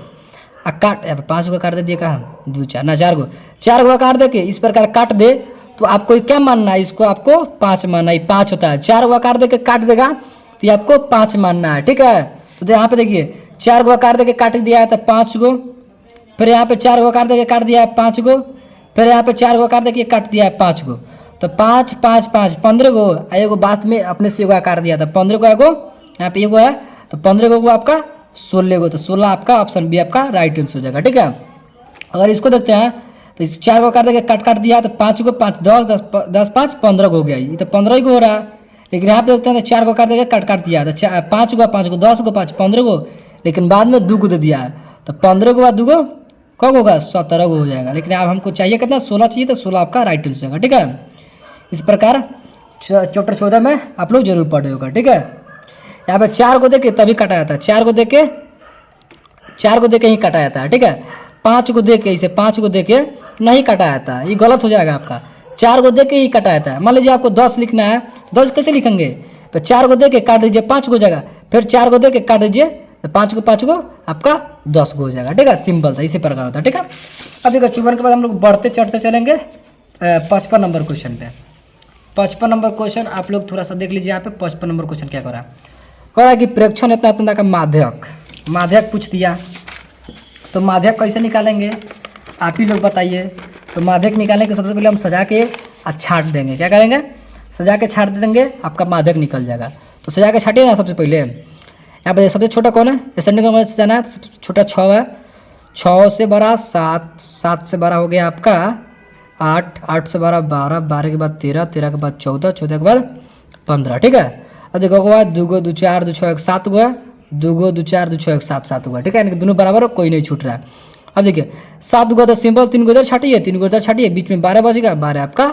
काट, 5 गो आकार दे दिए कहाँ? 2 4 ना 4 गो, 4 गो आकार दे के इस प्रकार काट दे, तो आपको क्या मानना है? इसको आपको 5 मानना है। 5 होता है, 4 गो आकार दे के काट देगा तो ये आपको 5 मानना है, ठीक है। तो यहाँ पे देखिए 4 गो आकार दे के काट दिया है तो 5 गो, फिर यहाँ पे 4 गो आकार दे के काट दिया है 5 गो, फिर यहाँ पे 4 गो आकार दे के काट दिया है 5 गो, तो 5 5 5 15 गो। एगो बात में अपने से एगो आकार दिया था 15 गो, एगो यहाँ पे एगो है, तो 15 गो आपका 16 गो, तो 16 आपका ऑप्शन बी आपका राइट आंसर हो जाएगा, ठीक है। अगर इसको देखते हैं तो इस 4 गो काट देके काट दिया, तो 5 गो 5 10 10 5 15 गो हो गया, ये तो 15 ही गो हो रहा है। लेकिन यहाँ पे देखते हैं तो 4 गो काट देके काट दिया, तो 5 गो 10 गो 5 15 गो, लेकिन बाद में 2 गो दे दिया है, तो 15 गो बाद 2 गो कब होगा? 17 गो हो जाएगा। लेकिन अब हमको चाहिए कितना? 16 चाहिए, तो 16 आपका राइट आंसर हो जाएगा, ठीक है। इस प्रकार चैप्टर 14 में आप लोग जरूर पढ़े होगा, ठीक है। यहाँ पे 4 को देके तभी काटा जाता है, 4 को देके ही काटा जाता है, ठीक है। 5 को देके, इसे 5 को देके नहीं काटा जाता है, ये गलत हो जाएगा आपका। 4 को देके ही काटा जाता है। मान लीजिए आपको 10 लिखना है, तो 10 कैसे लिखेंगे? तो 4 को देके काट दीजिए 5 को जगह, फिर 4 को देके काट दीजिए, तो 5 को आपका 10 को हो जाएगा, ठीक है। सिंपल सा इसी प्रकार होता है, ठीक है। अब देखो 54 के बाद हम लोग बढ़ते चढ़ते चलेंगे 55 नंबर क्वेश्चन पे। 55 नंबर क्वेश्चन आप लोग थोड़ा सा देख लीजिए। यहाँ पे 55 नंबर क्वेश्चन क्या कह रहा है कि प्रेक्षण इतना का माध्यक पूछ दिया। तो माध्यक कैसे निकालेंगे आप ही लोग बताइए। तो माध्यक निकालने के सबसे पहले हम सजा के छाट देंगे। क्या करेंगे? सजा के छाट देंगे, आपका माध्यक निकल जाएगा। तो सजा के छाटिए ना सबसे पहले। यहाँ पर सबसे छोटा कौन है? एसेंडिंग क्रम में सजाना है। तो सबसे छोटा 6 है, 6 से बड़ा 7, 7 से बड़ा हो गया आपका 8, 8 से बड़ा 12, 12 के बाद 13, 13 के बाद 14, 14 के बाद 15। ठीक है। अब देखो के बाद 2 गो 2 4 2 6 1 7 हुआ, 2 गो 2 4 2 6 1 7 7 हुआ। ठीक है, यानी कि दोनों बराबर हो, कोई नहीं छूट रहा है। अब देखिए 7 हुआ तो सिंपल 3 को इधर छाटिए, 3 को इधर छाटिए, बीच में 12 बचेगा, 12 आपका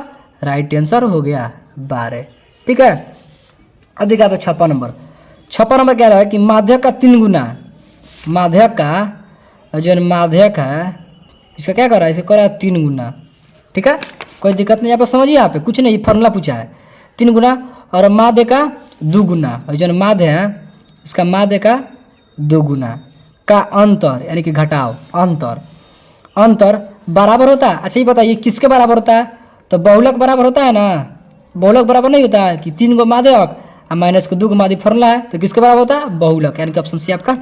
राइट आंसर हो गया 12। ठीक है। अब देखिए आपका 56 नंबर। 56 नंबर क्या रहा है कि माध्यक का 3 गुना, माध्यक का जो माध्यक है इसका क्या कर रहा है? इसका कर रहा है 3 गुना। ठीक है, कोई दिक्कत नहीं। यहाँ पर समझिए, यहाँ पे कुछ नहीं, फॉर्मूला पूछा है 3 गुना, और माध्य का 2 गुना, और जो माध्य है इसका माध्य का 2 गुना का अंतर, यानी कि घटाव, अंतर अंतर बराबर होता है। अच्छा ये बताइए किसके बराबर होता है? तो बहुलक बराबर होता है ना। बहुलक बराबर नहीं होता है कि 3 गो माध्यक और माइनस को 2 गो माध्यक फॉर्मूला है, तो किसके बराबर होता है? बहुलक, यानी कि ऑप्शन सी आपका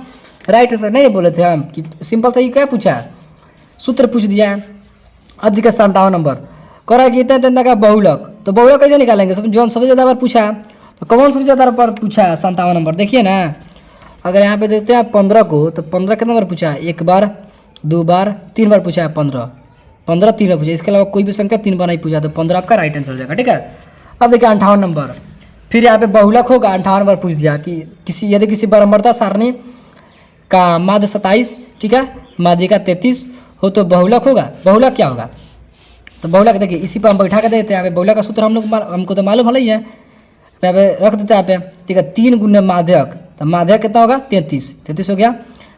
राइट आंसर। नहीं बोले थे हम कि सिंपल सा ये क्या पूछा है? सूत्र पूछ दिया है। अब देखिए 57 नंबर कह रहा है कि इतना इतना का बहुलक, तो बहुलक कैसे निकालेंगे? जो सबसे ज़्यादा बार पूछा है, तो कौन सबसे ज़्यादा बार पूछा है? 57 नंबर देखिए ना। अगर यहाँ पे देखते हैं 15 को, तो 15 कितना बार पूछा है? 1 बार, 2 बार, 3 बार पूछा है। 15 15 3 बार पूछा, इसके अलावा कोई भी संख्या 3 बार नहीं पूछा, तो 15 आपका राइट आंसर हो जाएगा। ठीक है। अब देखिए 58 नंबर, फिर यहाँ पे बहुलक होगा। 58 बार पूछ दिया कि यदि किसी बराबरता सारणी का माध्य 27, ठीक है, माध्य का 33 हो तो बहुलक होगा। बहुलक क्या होगा? तो बहुलक देखिए इसी पर हम बैठा के देते हैं। यहाँ पे बहुलक का सूत्र हमको तो मालूम है ही है, यहाँ पे रख देते हैं यहाँ पे। ठीक है, 3 गुना माध्यक, तो माध्यक कितना होगा? 33, 33 हो गया,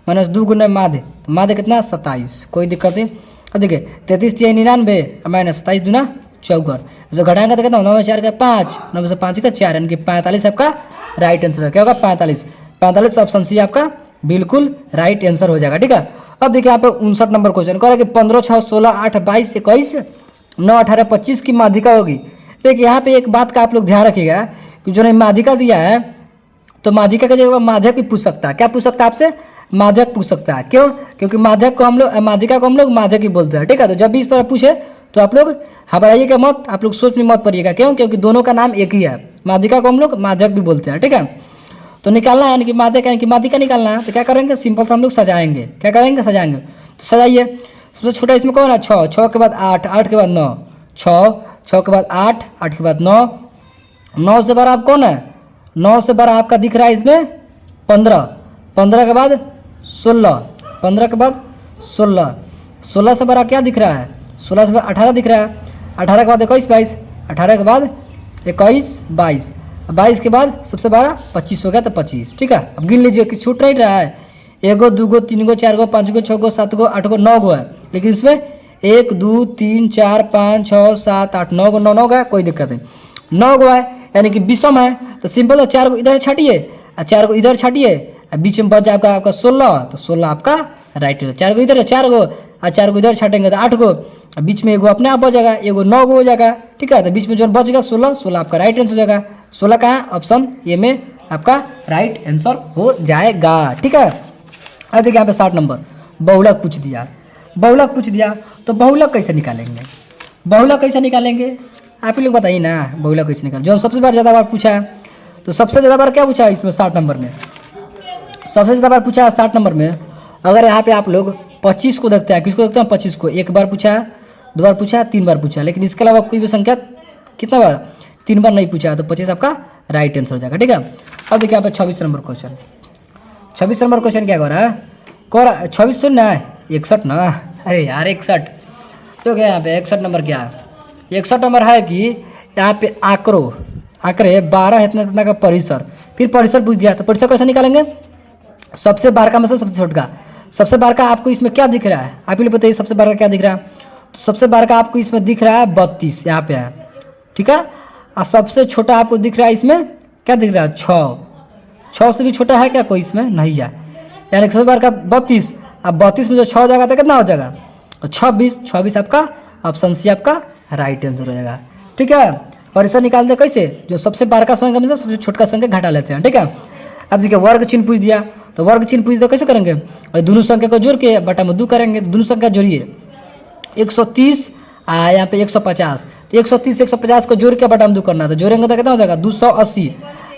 माइनस 2 गुना माध्य, तो माध्य कितना? 27, कोई दिक्कत नहीं। अब देखिए 33 3 99 माइनस 27 दूना 54, जो घटाएंगे तो कितना? 9 में 4 का 5, 9 में से 5 का 4, यानी कि 45 आपका राइट आंसर। क्या होगा? 45। 45 ऑप्शन सी आपका बिल्कुल राइट आंसर हो जाएगा। ठीक है। अब देखिए यहाँ पे 59 नंबर क्वेश्चन कह रहा है कि 15 6 16 8 22 21 9 18 25 की माध्यिका होगी। देखिए यहाँ पे एक बात का आप लोग ध्यान रखिएगा कि जो ने माध्यिका दिया है, तो माध्यिका की जगह माध्यक भी पूछ सकता है। क्या पूछ सकता है आपसे? माध्यक पूछ सकता है। क्यों? क्योंकि माध्यक को हम लोग, माध्यिका को हम लोग माध्यक ही बोलते हैं। ठीक है। तो जब भी इस पर पूछे तो आप लोग घबराइएगा मत, आप लोग सोच में मत पड़िएगा। क्यों? क्योंकि दोनों का नाम एक ही है। माध्यिका को हम लोग माध्यक भी बोलते हैं। ठीक है। तो निकालना है, यानी कि माध्यक यानी कि माध्यिका निकालना है, तो क्या करेंगे? सिंपल से हम लोग सजाएंगे। क्या करेंगे? सजाएंगे। तो सजाइए। सबसे छोटा इसमें कौन है? 6, 6 के बाद 8, 8 के बाद 9, 6, 6 के बाद 8, 8 के बाद 9, 9 से बड़ा आप कौन है? 9 से बड़ा आपका दिख रहा है इसमें 15, 15 के बाद 16, 15 के बाद 16, 16 से बड़ा क्या दिख रहा है? 16 से बड़ा 18 दिख रहा है, 18 के बाद 21 22, 18 के बाद 21 22, 22 के बाद सबसे बड़ा 25 हो गया, तो 25। ठीक है। अब गिन लीजिए कि छूट नहीं रहा है। 1 गो 2 गो 3 गो 4 गो 5 गो 6 गो 7 गो 8 गो 9 गो है, लेकिन इसमें 1 2 3 4 5 6 7 8 9 गो 9 गया, कोई दिक्कत नहीं। 9 गो है यानी कि विषम है, तो सिंपल है 4 को इधर छाटिए और 4 को इधर छाटिए, बीच में बच जाए आपका 16, तो 16 आपका राइट हो। 4 को इधर है 4 गो और 4 को इधर छाटेंगे तो 8 गो, बीच में एगो अपने आप बच जाएगा, एगो 9 गो हो जाएगा। ठीक है। तो बीच में जो बचेगा 16, 16 आपका राइट आंसर हो जाएगा। 16 का ऑप्शन ए में आपका राइट आंसर हो जाएगा। ठीक है। अब देखिए यहाँ पे 60 नंबर बहुलक पूछ दिया। बहुलक पूछ दिया तो बहुलक कैसे निकालेंगे? बहुलक कैसे निकालेंगे आप ही लोग बताइए ना। बहुलक कैसे निकाल, जो सबसे ज़्यादा बार पूछा है, तो सबसे ज़्यादा बार क्या पूछा है इसमें? 60 नंबर में सबसे ज़्यादा बार पूछा है 60 नंबर में। अगर यहाँ पे आप लोग 25 को देखते हैं, किसको देखते हैं? 25 को। 1 बार पूछा है, 2 बार पूछा है, 3 बार पूछा है, लेकिन इसके अलावा कोई भी संख्या कितना बार? 3 बार नहीं पूछा है, तो 25 आपका राइट आंसर हो जाएगा। ठीक है। अब देखिए यहाँ पे 26 नंबर क्वेश्चन। 26 नंबर क्वेश्चन क्या कर रहा है? 26 तो ना 61 ना, अरे यार 61 तो क्या यहाँ पे 61 नंबर क्या है? 61 नंबर है कि यहाँ पे आंकड़े 12 इतना इतना का परिसर, फिर परिसर पूछ दिया, तो परिसर कैसे निकालेंगे? सबसे बारका में से सबसे छोटका। सबसे बारका आपको इसमें क्या दिख रहा है? आप ही बताइए सबसे बारका क्या दिख रहा है? तो सबसे बारका आपको इसमें दिख रहा है 32, यहाँ पे है। ठीक है। और सबसे छोटा आपको दिख रहा है इसमें क्या दिख रहा है? 6। 6 से भी छोटा है क्या कोई इसमें? नहीं है, यानी सबसे बारका 32, अब 32 में जो 6 हो जाएगा तो कितना हो जाएगा? 26। 26 आपका ऑप्शन सी आपका राइट आंसर हो जाएगा। ठीक है। परिसर निकालते कैसे? जो सबसे बारका संख्या में से सबसे छोटका संख्या घटा लेते हैं। ठीक है। अब देखिए वर्ग चिन्ह पूछ दिया, तो वर्ग चिन्ह पूछे तो कैसे करेंगे, और दोनों संख्या को जोड़ के बटा में 2 करेंगे, दोनों संख्या जोड़िए 130 यहाँ पे 150, तो 130 150 को जोड़ के बटा में 2 करना, तो जोड़ेंगे तो कितना हो जाएगा 280,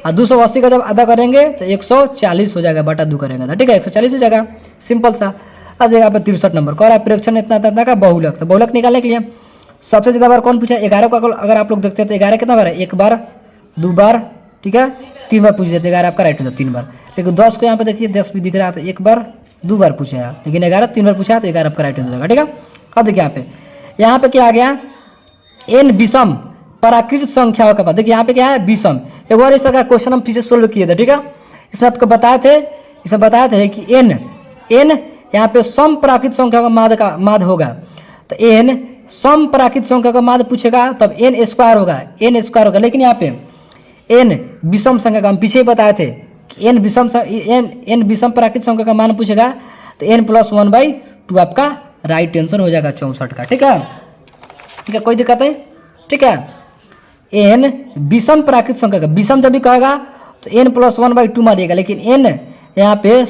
और 280 का जब आधा करेंगे तो 140 हो जाएगा, बटा 2 करेंगे तो ठीक है 140 हो जाएगा, सिंपल सा। अब जगह पे 63 नंबर कह रहा है प्रेक्षण इतना इतना का बहुलक, तो बहुलक निकालने के लिए सबसे ज़्यादा बार कौन पूछा 11 को, अगर आप लोग देखते हैं तो 11 कितना बार है, 1 बार 2 बार ठीक है 3 बार पूछ देते, 11 आपका राइट हो जाता 3 बार। लेकिन 10 को यहाँ पे देखिए 10 भी दिख रहा है तो 1 बार 2 बार पूछा है, लेकिन 11 3 बार पूछा है तो 11 आपका राइट हो जाएगा ठीक है। अब देखिए यहाँ पे क्या आ गया n विषम प्राकृत संख्याओं का, देखिए यहाँ पे क्या है विषम, एक बार इस प्रकार क्वेश्चन हम पीछे सोल्व किए थे ठीक है, इसमें आपको बताए थे कि n यहाँ पे सम प्राकृत संख्या का माद होगा, तो n सम प्राकृत संख्या का माद पूछेगा तब n स्क्वायर होगा, लेकिन यहाँ पे n विषम संख्या का हम पीछे ही बताए थे कि n विषम प्राकृत संख्या का मान पूछेगा तो n + 1/2 आपका राइट आंसर हो जाएगा 64 का ठीक है, कोई दिक्कत नहीं ठीक है। n विषम प्राकृत संख्या का, विषम जब भी कहेगा तो n + 1/2 मारिएगा, लेकिन n यहाँ पे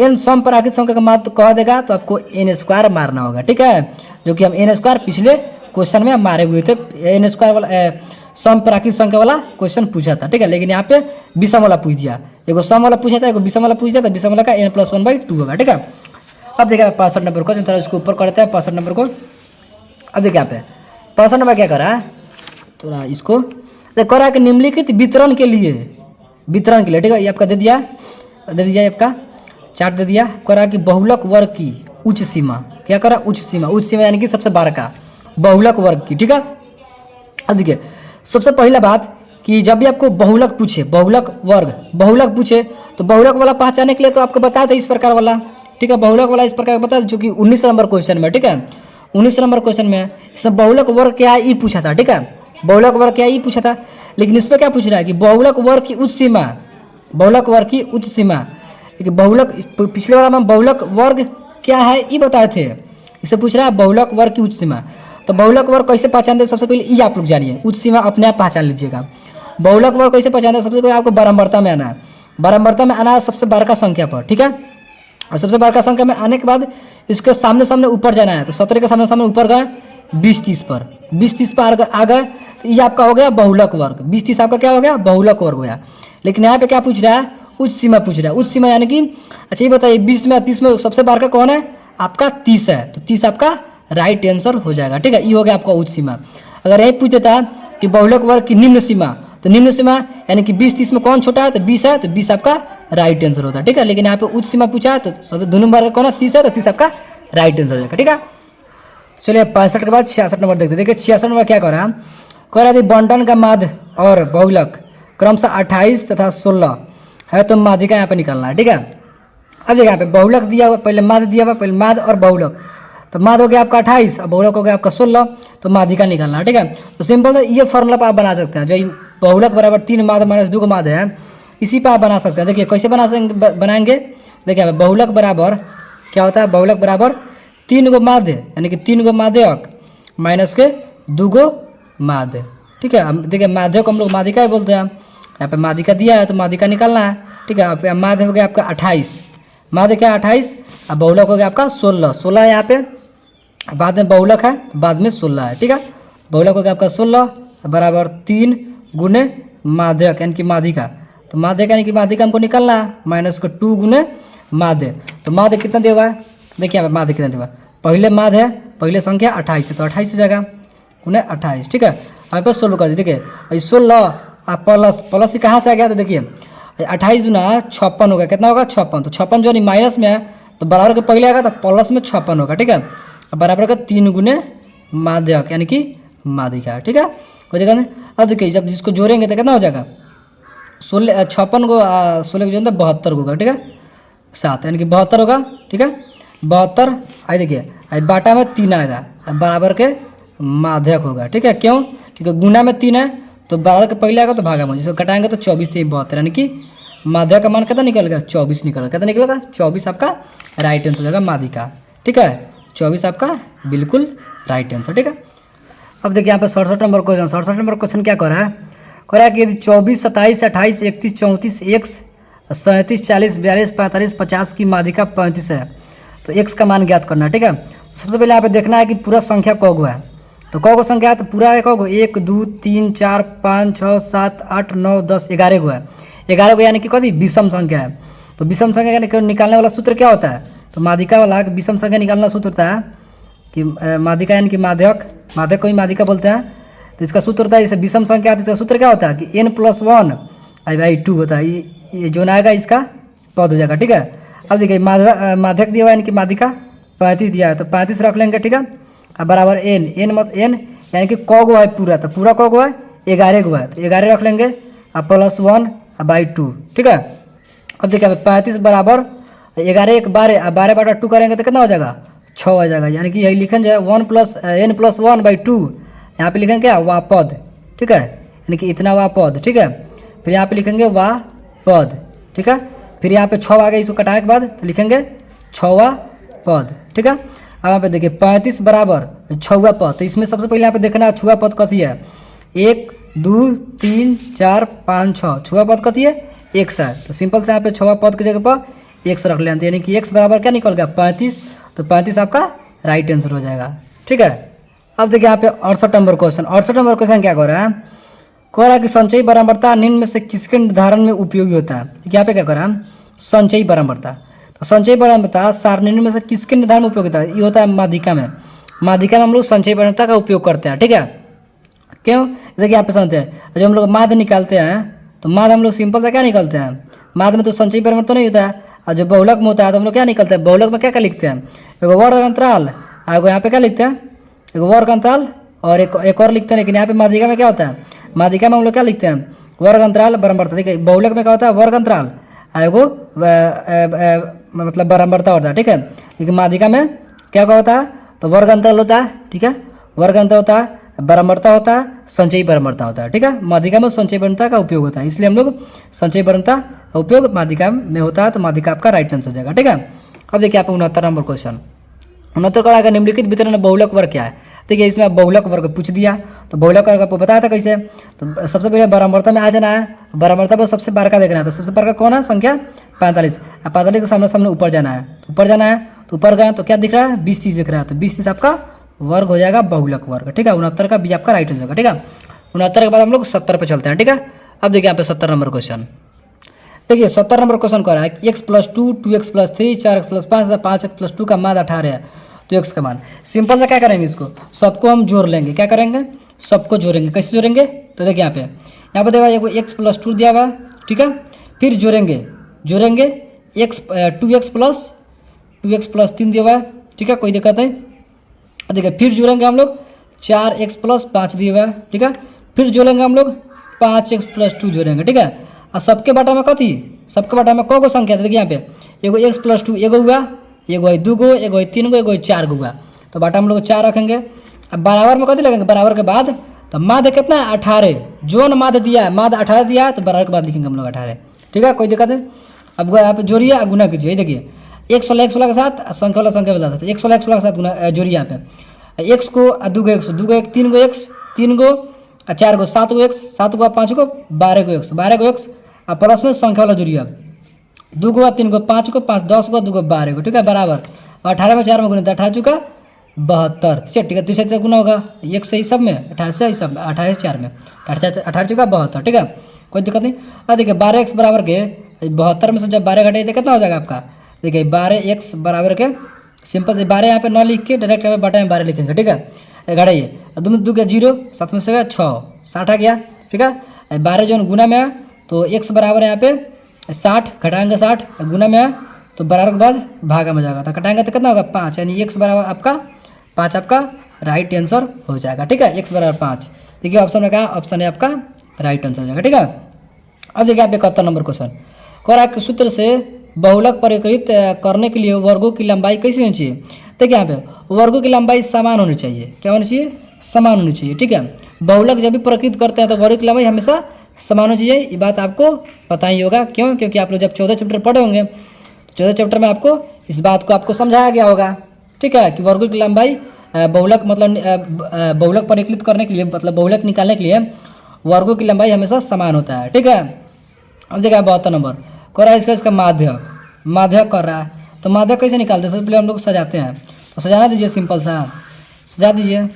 n सम प्राकृत संख्या का मान कह देगा तो आपको n स्क्वायर मारना होगा ठीक है, जो कि हम n स्क्वायर पिछले क्वेश्चन में मारे हुए थे, n स्क्वायर वाला सम प्राकृत संख्या वाला क्वेश्चन पूछा था ठीक है, लेकिन यहाँ पे विषम वाला पूछ दिया, एगो सम वाला पूछा था एगो विषम वाला पूछ दिया, तो विषम वाला का n + 1/2 होगा ठीक है। अब देखिए 65 नंबर को थोड़ा इसको ऊपर करते हैं 65 नंबर को। अब देखिए यहाँ पे 65 नंबर क्या कर रहा है, थोड़ा इसको कह रहा है कि निम्नलिखित वितरण के लिए ठीक है, ये आपका दे दिया आपका चार्ट दे दिया, कह रहा है कि बहुलक वर्ग की उच्च सीमा, क्या कह रहा है उच्च सीमा यानी कि सबसे बाहर का बहुलक वर्ग की ठीक है। अब देखिए सबसे पहला बात कि जब भी आपको बहुलक पूछे, बहुलक पूछे तो बहुलक वाला पहचानने के लिए तो आपको बताया था इस प्रकार वाला ठीक है, बहुलक वाला इस प्रकार बता जो कि 19 नंबर क्वेश्चन में ठीक है, 19 नंबर क्वेश्चन में इसमें बहुलक वर्ग क्या है ये पूछा था ठीक है, बहुलक वर्ग क्या है ये पूछा था, लेकिन इस पर क्या पूछ रहा है कि बहुलक वर्ग की उच्च सीमा, बहुलक पिछले वाला में बहुलक वर्ग क्या है ये बताए थे, इसे पूछ रहा है बहुलक वर्ग की उच्च सीमा। तो बहुलक वर्ग कैसे पहचानते हैं सबसे पहले ये आप लोग जानिए, उच्च सीमा अपने आप पहचान लीजिएगा। बहुलक वर्ग कैसे पहचानते हैं, सबसे पहले आपको बारंबारता में आना है, सबसे बड़का संख्या पर ठीक है, और सबसे बड़का संख्या में आने के बाद इसके सामने ऊपर जाना है, तो 17 के सामने ऊपर गए 20-30 पर, 20-30 पर आ गए तो ये आपका हो गया बहुलक वर्ग, 20-30 आपका क्या हो गया बहुलक वर्ग हो गया। लेकिन यहाँ पे क्या पूछ रहा है उच्च सीमा पूछ रहा है, उच्च सीमा यानी कि अच्छा ये बताइए 20 में 30 में सबसे बड़का कौन है आपका 30 है, तो 30 आपका राइट आंसर हो जाएगा ठीक है, ये हो गया आपका उच्च सीमा। अगर यही पूछ देता है कि बहुलक वर्ग की निम्न सीमा, तो निम्न सीमा यानी कि 20-30 में कौन छोटा है तो 20 है, तो 20 आपका राइट आंसर होता है ठीक है। लेकिन यहाँ पे उच्च सीमा पूछा है तो सब दोनों बार कौन है 30 है, तो 30 आपका राइट आंसर हो जाएगा ठीक है। चलिए 65 के बाद 66 नंबर देखते, देखिए 66 नंबर क्या कर रहा है बंटन का माध्य और बहुलक क्रमशः 28 तथा 16 है, तो माध्यिका यहाँ पे निकालना है ठीक है। अब देखिए यहाँ पे बहुलक दिया हुआ, पहले माध्य दिया हुआ, पहले माध्य और बहुलक, तो माध्य हो गया आपका 28 और बहुलक हो गया आपका 16, तो माध्यिका निकालना है ठीक है। तो सिंपल से ये फॉर्मूला पर आप बना सकते हैं, जो बहुलक बराबर 3 माध्य - 2 माध्य है, इसी पर आप बना सकते हैं। देखिए कैसे बनाएंगे, देखिए बहुलक बराबर क्या होता है, बहुलक बराबर 3 गो माध्य यानी कि 3 गो माध्यक माइनस के 2 गो माध्य ठीक है। देखिए माध्यक हम लोग माध्यिका ही बोलते हैं, यहाँ पे माध्यिका दिया है तो माध्यिका निकालना है ठीक है। माध्य हो गया आपका 28, माध्य क्या 28 और बहुलक हो गया आपका 16 है यहाँ पे, बाद में बहुलक है तो बाद में 16 है ठीक है। बहुलक हो गया आपका 16 बराबर 3 गुने माध्यक यानी कि माध्यिका, तो माध्यक यानी कि माध्यिका हमको निकालना है माइनस को 2 गुने माध्य, तो माध्य कितना दिया हुआ है, देखिए यहाँ पे माध्य कितना दिया हुआ है, पहले माध्य है पहले संख्या 28 है तो 28 हो जाएगा गुने 28 ठीक है। यहाँ पे सोल्व कर दीजिए, देखिए 16 प्लस कहाँ से आ गया, तो देखिए 28 गुना 56 होगा, कितना होगा 56, तो 56 जो नहीं माइनस में है तो बराबर के पहले आएगा तो प्लस में 56 होगा ठीक है, बराबर का 3 गुने माध्यक यानी कि माध्यिका ठीक है, कोई जगह नहीं। अब देखिए जब जिसको जोड़ेंगे तो कितना हो जाएगा 56 को 16 को जोड़ेंगे तो 72 होगा ठीक है, 7 यानी कि 72 होगा ठीक है, 72। आई देखिए बाटा में 3 आएगा बराबर के माध्यक होगा ठीक है, क्यों क्योंकि गुना में 3 है तो बराबर के पहले आएगा तो भागा में, जिसको घटाएंगे तो 24 3 72 यानी कि माध्यक का मान कितना निकलेगा 24 निकलेगा, कितना निकलेगा 24 आपका राइट आंसर हो जाएगा माध्यिका ठीक है, 24 आपका बिल्कुल राइट आंसर ठीक है। अब देखिए यहाँ पे 67 नंबर क्वेश्चन, 67 नंबर क्वेश्चन क्या कर रहा है कि यदि 24 27 28 31 34 x 37, 40, 42, 45, 50 की माध्यिका 35 है, तो x का मान ज्ञात करना है। ठीक है, सबसे पहले यहाँ पे देखना है कि पूरा संख्या कौगो है, तो कौगो संख्या है तो पूरा है कौगो 1 2 3 4 5 6 7 8 9 10 11 गो है। 11 गो यानी कि कथी विषम संख्या है। तो विषम संख्या यानी कि निकालने वाला सूत्र क्या होता है, तो माध्यिका वाला विषम संख्या निकालना सूत्र होता है कि माध्यिका यानी कि माध्यक, माध्यक को ही माध्यिका बोलते हैं। तो इसका सूत्र होता है, जैसे विषम संख्या इसका सूत्र क्या होता है कि n+1/2 होता है। ये जो आएगा इसका पद हो जाएगा। ठीक है, अब देखिए माध्यक दिया हुआ है यानी कि माध्यिका 35 दिया है, तो 35 रख लेंगे। ठीक है, अब बराबर n यानी कि कौगो है पूरा, तो पूरा कौगो है 11 गो है, तो 11 रख लेंगे अब +1/2। ठीक है, अब देखिए 35 बराबर 11 1 12, अब 12/2 करेंगे तो कितना हो जाएगा 6 आ जाएगा। यानी कि यही लिखें जाए n+1/2, यहाँ पे लिखेंगे क्या वा पद। ठीक है, यानी कि इतना वा पद। ठीक है, फिर यहाँ पे लिखेंगे वा पद। ठीक है, फिर यहाँ पे 6 आ गया, इसको कटाने के बाद तो लिखेंगे 6वां पद। ठीक है, अब यहाँ पे देखिए 35 बराबर 6वां पद, तो इसमें सबसे पहले यहाँ पे देखना है 6वां पद कथी है, 1 2 3 4 5 6, 6वां पद कथी है x है, तो सिंपल से यहाँ पे 6वां पद की जगह पर x रख लेते हैं, यानी कि x बराबर क्या निकल गया 35, तो 35 आपका राइट आंसर हो जाएगा। ठीक है, अब देखिए यहाँ पे 68 नंबर क्वेश्चन। 68 नंबर क्वेश्चन क्या कह रहा है, कह रहा है कि संचयी बारंबारता निम्न में से किसके निर्धारण में उपयोगी होता है। यहाँ पे क्या कर रहा है संचयी बारंबारता, तो संचयी बारंबारता सारणी में से किसके निर्धारण में उपयोग होता है, ये होता है माध्यिका में। माध्यिका में हम लोग संचयी बारंबारता का उपयोग करते हैं। ठीक है, क्यों, देखिए यहाँ पे समझते हैं, जब हम लोग माध्य निकालते हैं तो माध्य हम लोग सिंपल सा क्या निकालते हैं, माध्य में तो संचयी बारंबारता नहीं होता है, और जो बहुलक में होता है तो हम लोग क्या निकलते हैं, बहुलक में क्या क्या लिखते हैं, एगो वर्ग अंतराल, एगो यहाँ पे क्या लिखते हैं एगो वर्ग अंतराल, और एक और लिखते हैं। लेकिन यहाँ पे माध्यिका में क्या होता है, माध्यिका में हम लोग क्या लिखते हैं वर्ग अंतराल बारंबारता। देखिए बहुलक में क्या होता है वर्ग अंतराल, एगो मतलब बारंबारता होता है। ठीक है, लेकिन माध्यिका में क्या क्या होता है, तो वर्ग अंतराल होता है। ठीक है, वर्ग अंतर होता है, बारंबारता होता है, संचयी बारंबारता होता है। ठीक है, माध्यिका में संचयी बारंबारता का उपयोग होता है, इसलिए हम लोग संचयी बारंबारता का उपयोग माध्यिका में होता है, तो माध्यिका आपका राइट आंसर हो जाएगा। ठीक है, अब देखिए आप 69 नंबर क्वेश्चन। 69 का निम्नलिखित वितरण बहुलक वर्ग क्या है। देखिए इसमें आप बहुलक वर्ग पूछ दिया, तो बहुलक वर्ग आपको बताया था कैसे, तो सबसे पहले बारंबारता में आ जाना है, बारंबारता पर सबसे बड़का देखना है, तो सबसे बड़का कौन है संख्या 45, अब 45 के सामने सामने ऊपर जाना है, तो ऊपर जाना है, तो ऊपर गए तो क्या दिख रहा है 20 30 दिख रहा है, तो 20 30 आपका वर्ग हो जाएगा बहुलक वर्ग। ठीक है, 69 का भी आपका राइट आंसर होगा। ठीक है, 69 के बाद हम लोग 70 पे चलते हैं। ठीक है, अब देखिए यहाँ पे 70 नंबर क्वेश्चन। देखिए 70 नंबर क्वेश्चन कह रहा है कि x+2 2x+3 4x+5 5x+2 का मान 18 है, तो x का मान सिंपल सा क्या करेंगे, इसको सबको हम जोड़ लेंगे। क्या करेंगे, सबको जोड़ेंगे। कैसे जोड़ेंगे, तो देखिए यहाँ पे देखा एगो x+2 दिया हुआ है। ठीक है, फिर जोड़ेंगे 2x+3 दिया हुआ है। ठीक है, कोई दिक्कत नहीं। देखिए फिर जोड़ेंगे हम लोग 4x+5 दिया हुआ है। ठीक है, फिर जोड़ेंगे हम लोग 5x+2 जोड़ेंगे। ठीक है, और सबके बाटा में कथी, सबके बाटा में कौगो संख्या है, देखिए यहाँ पे एगो x+2 एगो हुआ, एगो है 2 गो, एगो है 3 गो, एगो है 4 गो हुआ, तो बाटा हम लोग 4 रखेंगे। अब बराबर में कथी लगेंगे, बराबर के बाद तो माध्य कितना है 18, जो न माध्य दिया है माध्य 18 दिया है, तो बराबर के बाद लिखेंगे हम लोग 18। ठीक है, कोई दिक्कत नहीं। अब यहाँ पे जोड़िए गुना कीजिए, देखिए 116 के साथ संख्या वाला साथ 116 के साथ गुना जोड़िए। यहाँ पे x को 2 गो x 2 गो 1 3 गो x 3 गो 4 गो 7 गो x 7 गो 5 गो 12 गो x 12 गो x, अब प्लस में संख्या वाला जोड़िए। अब 2 गो 3 गो 5 गो 5 10 गो 2 गो 12 गो। ठीक है, बराबर 18 में 4 में गुना 18 चुका 72। ठीक है, तीसरे गुना होगा एक से ही सब में 18 से ही सब 18 से 4 में 18 चुका 72। ठीक है, कोई दिक्कत नहीं। अब देखिए 12x बराबर के 72 में से जब 12 घटाइए तो कितना हो जाएगा आपका, देखिए 12x बराबर के सिंपल से 12 यहाँ पे न लिख के डायरेक्ट यहाँ पे बटा में 12 लिखेंगे। ठीक है, घटाइए 2 के 0 7 में से 6 60 आ गया। ठीक है, 12 जो गुना में है तो x बराबर यहाँ पे 60 घटाएंगे 60 गुना में है तो बराबर के बाद भागा में जाएगा, तो घटाएंगे तो कितना होगा 5, यानी x बराबर आपका 5 आपका राइट आंसर हो जाएगा। ठीक है, x बराबर 5। देखिए ऑप्शन में क्या, ऑप्शन है आपका राइट आंसर हो जाएगा। ठीक है, अब देखिए आप 71 नंबर क्वेश्चन कह रहा है कि सूत्र से बहुलक परिकृत करने के लिए वर्गों की लंबाई कैसी होनी चाहिए। देखिए यहाँ पे वर्गों की लंबाई समान होनी चाहिए, क्या होनी चाहिए, समान होनी चाहिए। ठीक है, बहुलक जब भी परिकृत करते हैं तो वर्गों की लंबाई हमेशा समान होनी चाहिए, ये बात आपको पता ही होगा। क्यों, क्योंकि आप लोग जब 14 चैप्टर पढ़े होंगे तो 14 चैप्टर में आपको इस बात को आपको समझाया गया होगा। ठीक है, कि वर्गों की लंबाई बहुलक मतलब बहुलक परिकृत करने के लिए मतलब बहुलक निकालने के लिए वर्गों की लंबाई हमेशा समान होता है। ठीक है, अब देखिए 72 नंबर कर रहा है इसका माध्यक, माध्यक कर रहा है। तो माध्यक कैसे निकालते हैं? सबसे पहले हम लोग सजाते हैं, तो सजाना दीजिए, सिंपल सा सजा दीजिए।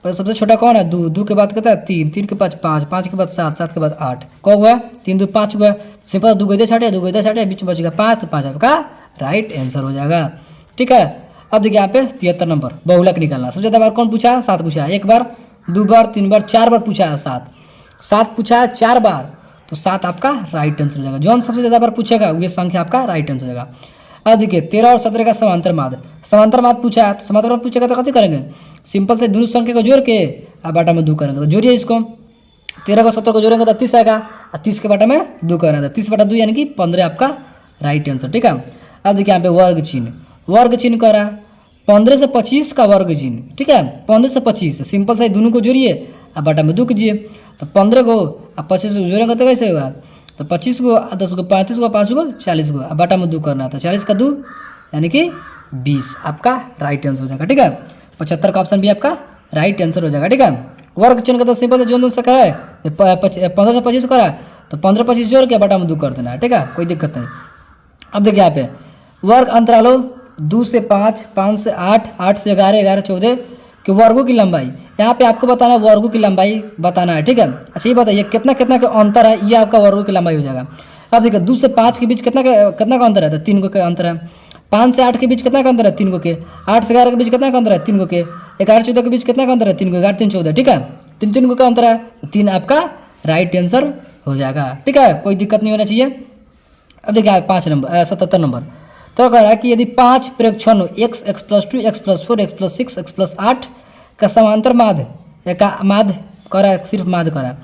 पर सबसे छोटा कौन है? दो, दो के बाद कहता है तीन, तीन के बाद पाँच, पाँच के बाद सात, सात के बाद आठ, कौ हुआ? तीन दो पाँच हुआ। सिंपल, दो गए छाटे, दो गए छाटे, बीच में बचेगा पाँच, तो पाँच आपका राइट आंसर हो जाएगा। ठीक है, अब देखिए यहाँ पे 73 नंबर बहुलक निकालना। सबसे ज़्यादा बार कौन पूछा? सात पूछा। एक बार, दो बार, तीन बार, चार बार पूछा है सात, सात पूछा है चार बार, तो सात आपका राइट आंसर हो जाएगा। जौन सबसे ज़्यादा बार पूछेगा वही संख्या आपका राइट आंसर हो जाएगा। अब देखिए 13 और 17 का समांतर माध्य, समांतर माध्य पूछा है, तो समांतर माध्य पूछेगा तो कथी करेंगे? सिंपल से दोनों संख्या को जोड़ के अब बाटा में दो करेंगे। तो जोड़िए इसको, 13 को 17 को जोड़ेंगे तो 30 आएगा, और 30 के बाटा में दो करेंगे तो 30 बटा 2 यानी कि 15 आपका राइट आंसर। ठीक है, अब देखिए यहाँ पे वर्ग चिन्ह, वर्ग चिन्ह करा 15 से 25 का वर्ग चिन्ह। ठीक है, 15 से 25 सिंपल से दोनों को जोड़िए, अब बाटा में दो कीजिए। तो 15 को अब 25 को जोड़ेंगे तो कैसे होगा? तो 25 को 10 को 35 को 5 को 40 को, अब बाटा में दो करना, तो 40 का दो यानी कि 20 आपका राइट आंसर हो जाएगा। ठीक है, 75 का ऑप्शन भी आपका राइट आंसर हो जाएगा। ठीक है, वर्ग चिन्ह का तो सिंपल से जो से करा है 15 से 25 करा है, तो 15 25 जोड़ के बाटा में दो कर देना है। ठीक है, कोई दिक्कत नहीं। अब देखिए यहाँ पे वर्ग अंतरालो 2 से 5, 5 से 8, 8 से 11, 11 14 के वर्गों की लंबाई, यहाँ पे आपको बताना है वर्गों की लंबाई बताना है। ठीक है, अच्छा ये बताइए कितना कितना का अंतर है, ये आपका वर्गों की लंबाई हो जाएगा। अब देखिए 2 से 5 के बीच कितना का अंतर है? तो 3 को का अंतर है। 5 से 8 के बीच कितना का अंतर है? 3 को के। 8 से 11 के बीच कितना का अंतर है? 3 को के। 11 14 के बीच कितना का अंतर है? 3 को, 11 3 14। ठीक है, 3 3 को का अंतर है, तो 3 आपका राइट आंसर हो जाएगा। ठीक है, कोई दिक्कत नहीं होना चाहिए। अब देखिए 5 नंबर 77 नंबर तो कह रहा है कि यदि 5 प्रेक्षण x, x + 2, x + 4, x + 6, x + 8 का समांतर माध्य का माध्य करा, सिर्फ माध्य करा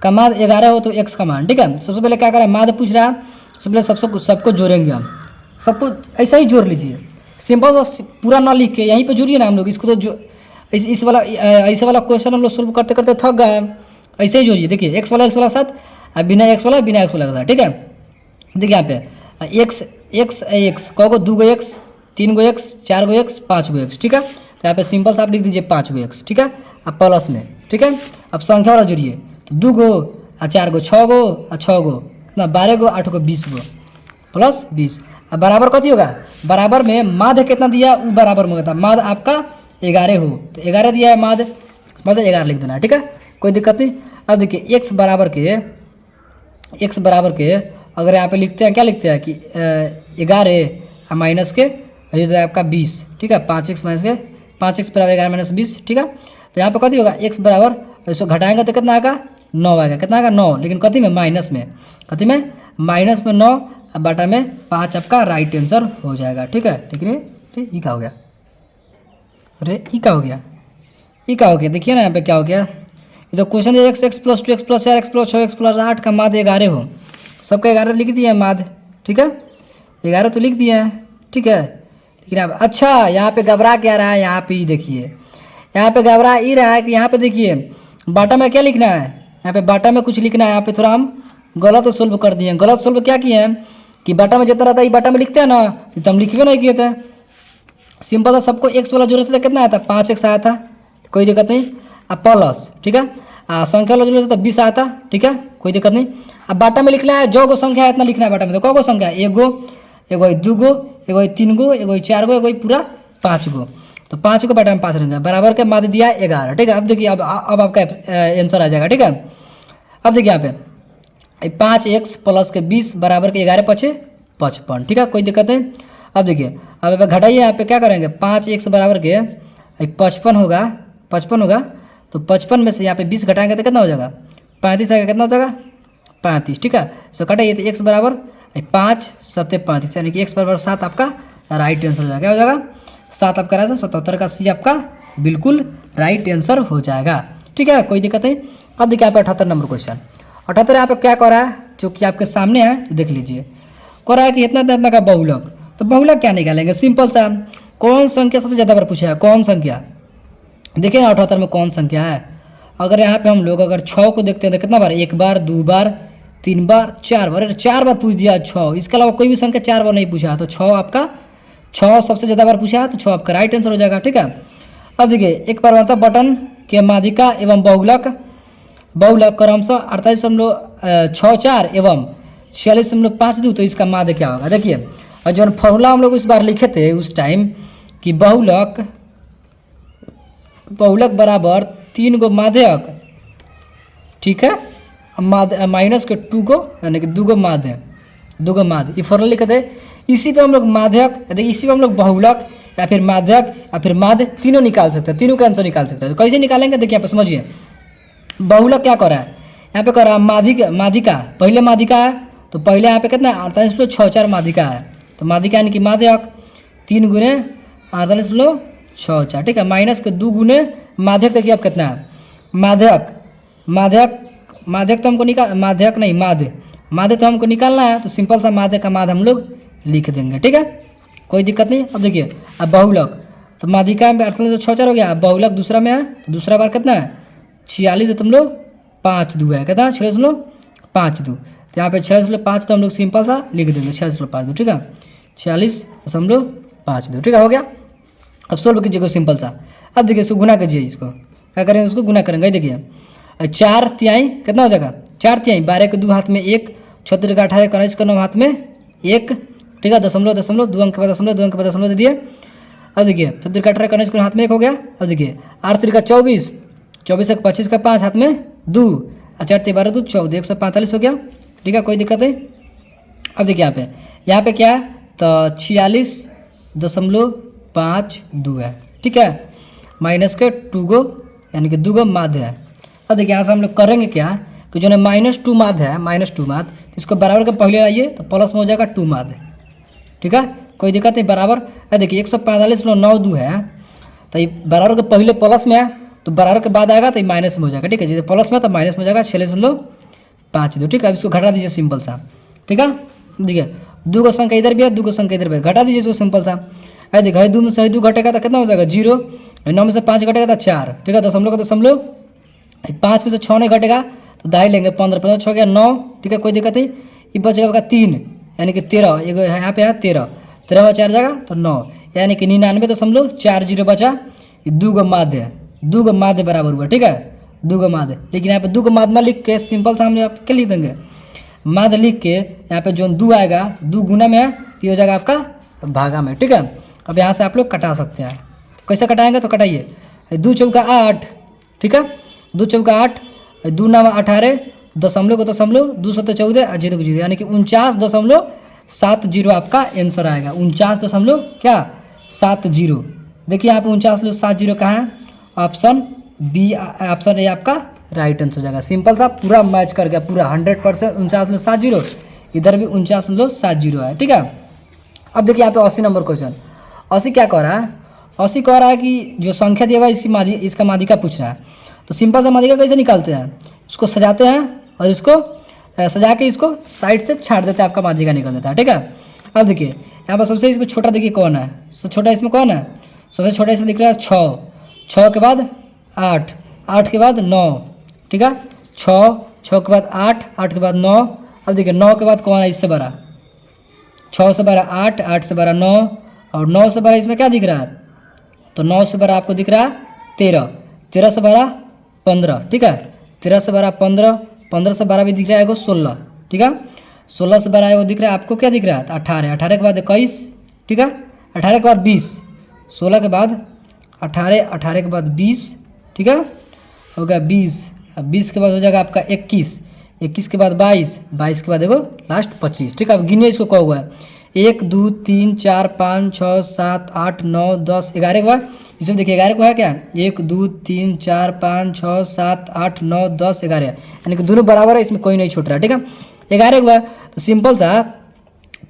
का माध्य 11 हो तो x का मान। ठीक है, सबसे पहले क्या करा, माध्य पूछ रहा है, सबसे पहले सबको जोड़ेंगे हम, सबको ऐसा ही जोड़ लीजिए, सिंपल पूरा ना लिख के यहीं पे जोड़िए ना हम लोग इसको। तो जो इस वाला ऐसे वाला क्वेश्चन हम लोग सोल्व करते करते थक गए हैं, ऐसे ही जोड़िए। देखिए एक्स वाला के साथ, बिना एक्स वाला के साथ। ठीक है, देखिए यहाँ पे एक्स एक्स एक्स को 2 गो एक्स, 3 गो एक्स, 4 गो एक्स, 5 गो एक्स। ठीक है, तो यहाँ पे सिंपल से आप लिख दीजिए 5 गो एक्स। ठीक है, अब प्लस में। ठीक है, अब संख्या वाला जोड़िए, तो 2 गो और 4 गो, 6 गो और 6 गो कितना, 12 गो, 8 गो, 20 गो प्लस 20। अब बराबर कथी होगा? बराबर में माध्य कितना दिया वो बराबर में होता है, माध्य आपका 11 हो तो 11 दिया है माध्य, मतलब 11 लिख देना है। ठीक है, कोई दिक्कत नहीं। अब देखिए x बराबर के अगर यहाँ पे लिखते हैं, क्या लिखते हैं कि 11 माइनस के आपका 20। ठीक है, 5x माइनस के 5x बराबर 11 माइनस 20। ठीक है, तो यहाँ पे कथी होगा, x बराबर, इसको घटाएंगे तो कितना आएगा? 9 आएगा। कितना आएगा? 9, लेकिन कथी में? माइनस में। कथी में? माइनस में 9, अब बाटा में 5 आपका राइट आंसर हो जाएगा। ठीक है, लेकिन ये क्या हो गया? अरे ये क्या हो गया? ये क्या हो गया? देखिए ना यहाँ पे क्या हो गया, ये जो क्वेश्चन है x, x + 2, x + 4, x + 6, x + 8 का माध्य 11 हो, सबका 11 लिख दिए हैं माध्य। ठीक है, 11 तो लिख दिए हैं। ठीक है, लेकिन अब अच्छा यहाँ पे घबरा क्या रहा है? यहाँ पे ही देखिए, यहाँ पे घबरा ही रहा है कि यहाँ पे देखिए बाटा में क्या लिखना है, यहाँ पे बाटा में कुछ लिखना है। यहाँ पे थोड़ा हम गलत सोल्व कर दिए हैं। गलत सोल्व क्या किए हैं कि बाटा में जितना रहता है ये बाटा में लिखते हैं ना, तो हम लिखबे नहीं किए थे। सिंपल था, सबको x वाला जरूरत था, कितना आया था? 5x आया था, कोई दिक्कत नहीं। अब प्लस, ठीक है, संख्या वाला जरूरत था 20 आया था। ठीक है, कोई दिक्कत नहीं। अब बाटा में लिखना है, जो गो संख्या है इतना लिखना है बाटा में। तो कौ गो संख्या है? 1 गो, 1 गो 2 गो, 1 गो 3 गो, 1 गो 4 गो, 1 गो पूरा 5 गो। तो 5 को बाटा में 5 रहेंगे, बराबर के माध्य दिया 11। ठीक है, अब देखिए अब आपका आंसर आ जाएगा। ठीक है, अब देखिए यहाँ पे 5x + के 20 बराबर के 11 × 5 = 55। ठीक है, कोई दिक्कत नहीं। अब देखिए अब घटाइए, यहाँ पे क्या करेंगे, 5x बराबर के 55 होगा, 55 होगा, तो 55 में से यहाँ पे 20 घटाएंगे तो कितना हो जाएगा? 35 आएगा। कितना हो जाएगा? 35। ठीक है, सो कटाइए, तो x बराबर 5 7 35 यानी कि x बराबर 7 आपका राइट आंसर हो जाएगा। क्या हो जाएगा? 7 आपका राइट, 77 का सी आपका बिल्कुल राइट आंसर हो जाएगा। ठीक है, कोई दिक्कत नहीं। अब देखिए यहाँ पे 78 नंबर क्वेश्चन, 78 यहाँ पे क्या कर रहा है, जो कि आपके सामने है, तो देख लीजिए। कह रहा है कि इतना का बहुलक, तो बहुलक क्या निकालेंगे? सिंपल सा, कौन संख्या सबसे ज़्यादा बार पूछा है? कौन संख्या? देखिए 78 में कौन संख्या है। अगर यहाँ पे हम लोग अगर 6 को देखते हैं तो कितना बार? 1 बार, 2 बार, 3 बार, 4 बार। अरे 4 बार पूछ दिया 6, इसके अलावा कोई भी संख्या 4 बार नहीं पूछा, तो 6 आपका 6 सबसे ज़्यादा बार पूछा है, तो 6 आपका राइट आंसर हो जाएगा। ठीक है, अब देखिए एक परिवर्तक बटन के माध्यिका एवं बहुलक क्रमशः 48 6 4 एवं 46.52, तो इसका माध्य क्या होगा देखिए। और जो फॉर्मूला हम लोग इस बार लिखे थे उस टाइम कि बहुलक बराबर 3 गो माध्यक, ठीक है, माइनस के 2 गो यानी कि 2 गो माध्य ये फॉर्मूला लिखे थे। इसी पे हम लोग माध्यक, इसी पे हम लोग बहुलक या फिर माध्यक या फिर माध्य तीनों निकाल सकते हैं, तीनों का आंसर निकाल सकते हैं। तो कैसे निकालेंगे देखिए यहाँ पे समझिए। बहुलक क्या कर रहा है यहाँ पे, कर रहा है माध्यिका, पहले माध्यिका है तो पहले यहाँ पे कितना 48.64 माध्यिका है, तो माध्यिका यानी कि माध्यक 3 गुने 48.64, ठीक है, माइनस के 2 गुने माध्यक, देखिए अब कितना है माध्यक तो हमको माध्य तो हमको निकालना है, तो सिंपल सा माध्य का माध्य हम लोग लिख देंगे, ठीक है, कोई दिक्कत नहीं। अब देखिए अब बहुलक, तो माध्यिका में 48.64 हो गया, अब बहुलक दूसरा में है, तो दूसरा बार कितना है 46.52 है, कितना 46.52, तो यहाँ पे 46.5 तो हम लोग सिंपल सा लिख देंगे 46.52, ठीक है, 46.52, ठीक है, हो गया। अब सोल्व कीजिएगा सिंपल सा। अब देखिए इसको गुना कीजिए, इसको क्या करेंगे, उसको गुना करेंगे, देखिए 4 तिहाई कितना हो जाएगा 4 तिहाई, 12 के 2 हाथ में 1, 36 का 18, 19 का 9 हाथ में 1, ठीक है, दशमलव 2 अंक के बाद दशमलव, 2 अंक के बाद दशमलव दे दिए। अब देखिए 36 का 18, 19 का हाथ में 1 हो गया। अब देखिए 8 3 का 24, 24 का 25 का 5 हाथ में 2, 4 3 12 2 14, 145 हो गया, ठीक है, कोई दिक्कत नहीं। अब देखिए यहाँ पे क्या है, तो 46.52 है, ठीक है, माइनस के 2 गो यानी कि 2 गो माध्य है। अब देखिए यहाँ से हम लोग करेंगे क्या कि जो है -2 माध्य है, -2 माध्य, तो इसको बराबर के पहले लाइए तो प्लस में हो जाएगा 2 माध्य, ठीक है, कोई दिक्कत नहीं, बराबर। देखिए 145.92 है, तो ये बराबर के पहले प्लस में है, तो बराबर के बाद आएगा तो ये माइनस में हो जाएगा, ठीक है, जैसे प्लस में तो माइनस में हो जाएगा 46.52, ठीक है। अब इसको घटा दीजिए सिंपल सा, ठीक है, देखिए 2 को संख्या इधर भी है, 2 को संख्या इधर भी है, घटा दीजिए इसको सिंपल सा। अरे देखिए 2 में से 2 घटेगा तो कितना हो जाएगा 0, 9 में से 5 घटेगा तो 4, ठीक है, दशमलव का दशमलव, 5 में से 6 नहीं घटेगा तो दाई लेंगे 15, 15 6 गया 9, ठीक है, कोई दिक्कत नहीं। ये बचेगा 3 यानी कि 13, यहाँ पे है 13 में 4 जाएगा तो 9, यानी कि 99.40 बचा। ये 2 गो माध्य है, 2 गो माध्य बराबर हुआ, ठीक है, 2 गो माध्य। लेकिन यहाँ पे 2 गो माध्य ना लिख के सिंपल सा हम यहाँ पे क्या लिख देंगे, माध्य लिख के यहाँ पे जो 2 आएगा 2 गुना में है तो हो जाएगा आपका भागा में, ठीक है। अब यहाँ से आप लोग कटा सकते हैं, कैसे कटाएंगे तो कटाइए, 2 चौका 8, ठीक है, 2 चौका 8, 2 9 18, दशमलव को दशमलव, 2 7 14 और 0 0, यानी कि 49.70 आपका आंसर आएगा, 49.70। देखिए यहाँ पे 49.70 कहाँ है, ऑप्शन बी, ऑप्शन ए आपका राइट आंसर हो जाएगा। सिंपल सा पूरा मैच कर गया, पूरा 100%, 49.70, इधर भी 49.70 है, ठीक है। अब देखिए यहाँ पे 80 नंबर क्वेश्चन, 80 क्या कह रहा है, 80 कह रहा है कि जो संख्या दिया हुआ है इसका माध्यिका पूछ रहा है। तो सिंपल सा माध्यिका कैसे निकालते हैं, इसको सजाते हैं और इसको सजा के इसको साइड से छाड़ देते हैं, आपका माध्यिका निकल जाता है, ठीक है। अब देखिए यहाँ पर सबसे इसमें छोटा देखिए कौन है, छोटा इसमें कौन है, सबसे छोटा इसमें दिख रहा है 6, 6 के बाद 8, 8 के बाद 9, ठीक है, 6, 6 के बाद 8, 8 के बाद 9। अब देखिए 9 के बाद कौन है इससे बड़ा, 6 से बड़ा 8, 8 से बड़ा 9, और 9 से बड़ा इसमें क्या दिख रहा है, तो 9 से बड़ा आपको दिख रहा है 13, 13 से बड़ा 15, ठीक है, 13 से बड़ा 15, 15 से बड़ा भी दिख रहा है 16, ठीक है, 16 से बड़ा वो दिख रहा है आपको क्या दिख रहा है 18, 18 के बाद 21, ठीक है, 18 के बाद 20, 16 के बाद 18, 18 के बाद 20, ठीक है, हो गया 20, 20 के बाद हो जाएगा आपका 21, 21 के बाद 22, 22 के बाद देखो लास्ट 25, ठीक है। अब गिनिए इसको, कहा हुआ है 1 2 3 4 5 6 7 8 9 10 11 हुआ, इसमें देखिए 11 को है क्या, 1 2 3 4 5 6 7 8 9 10 11, यानी कि दोनों बराबर है, इसमें कोई नहीं छूट रहा है, ठीक है। 11 हुआ तो सिंपल सा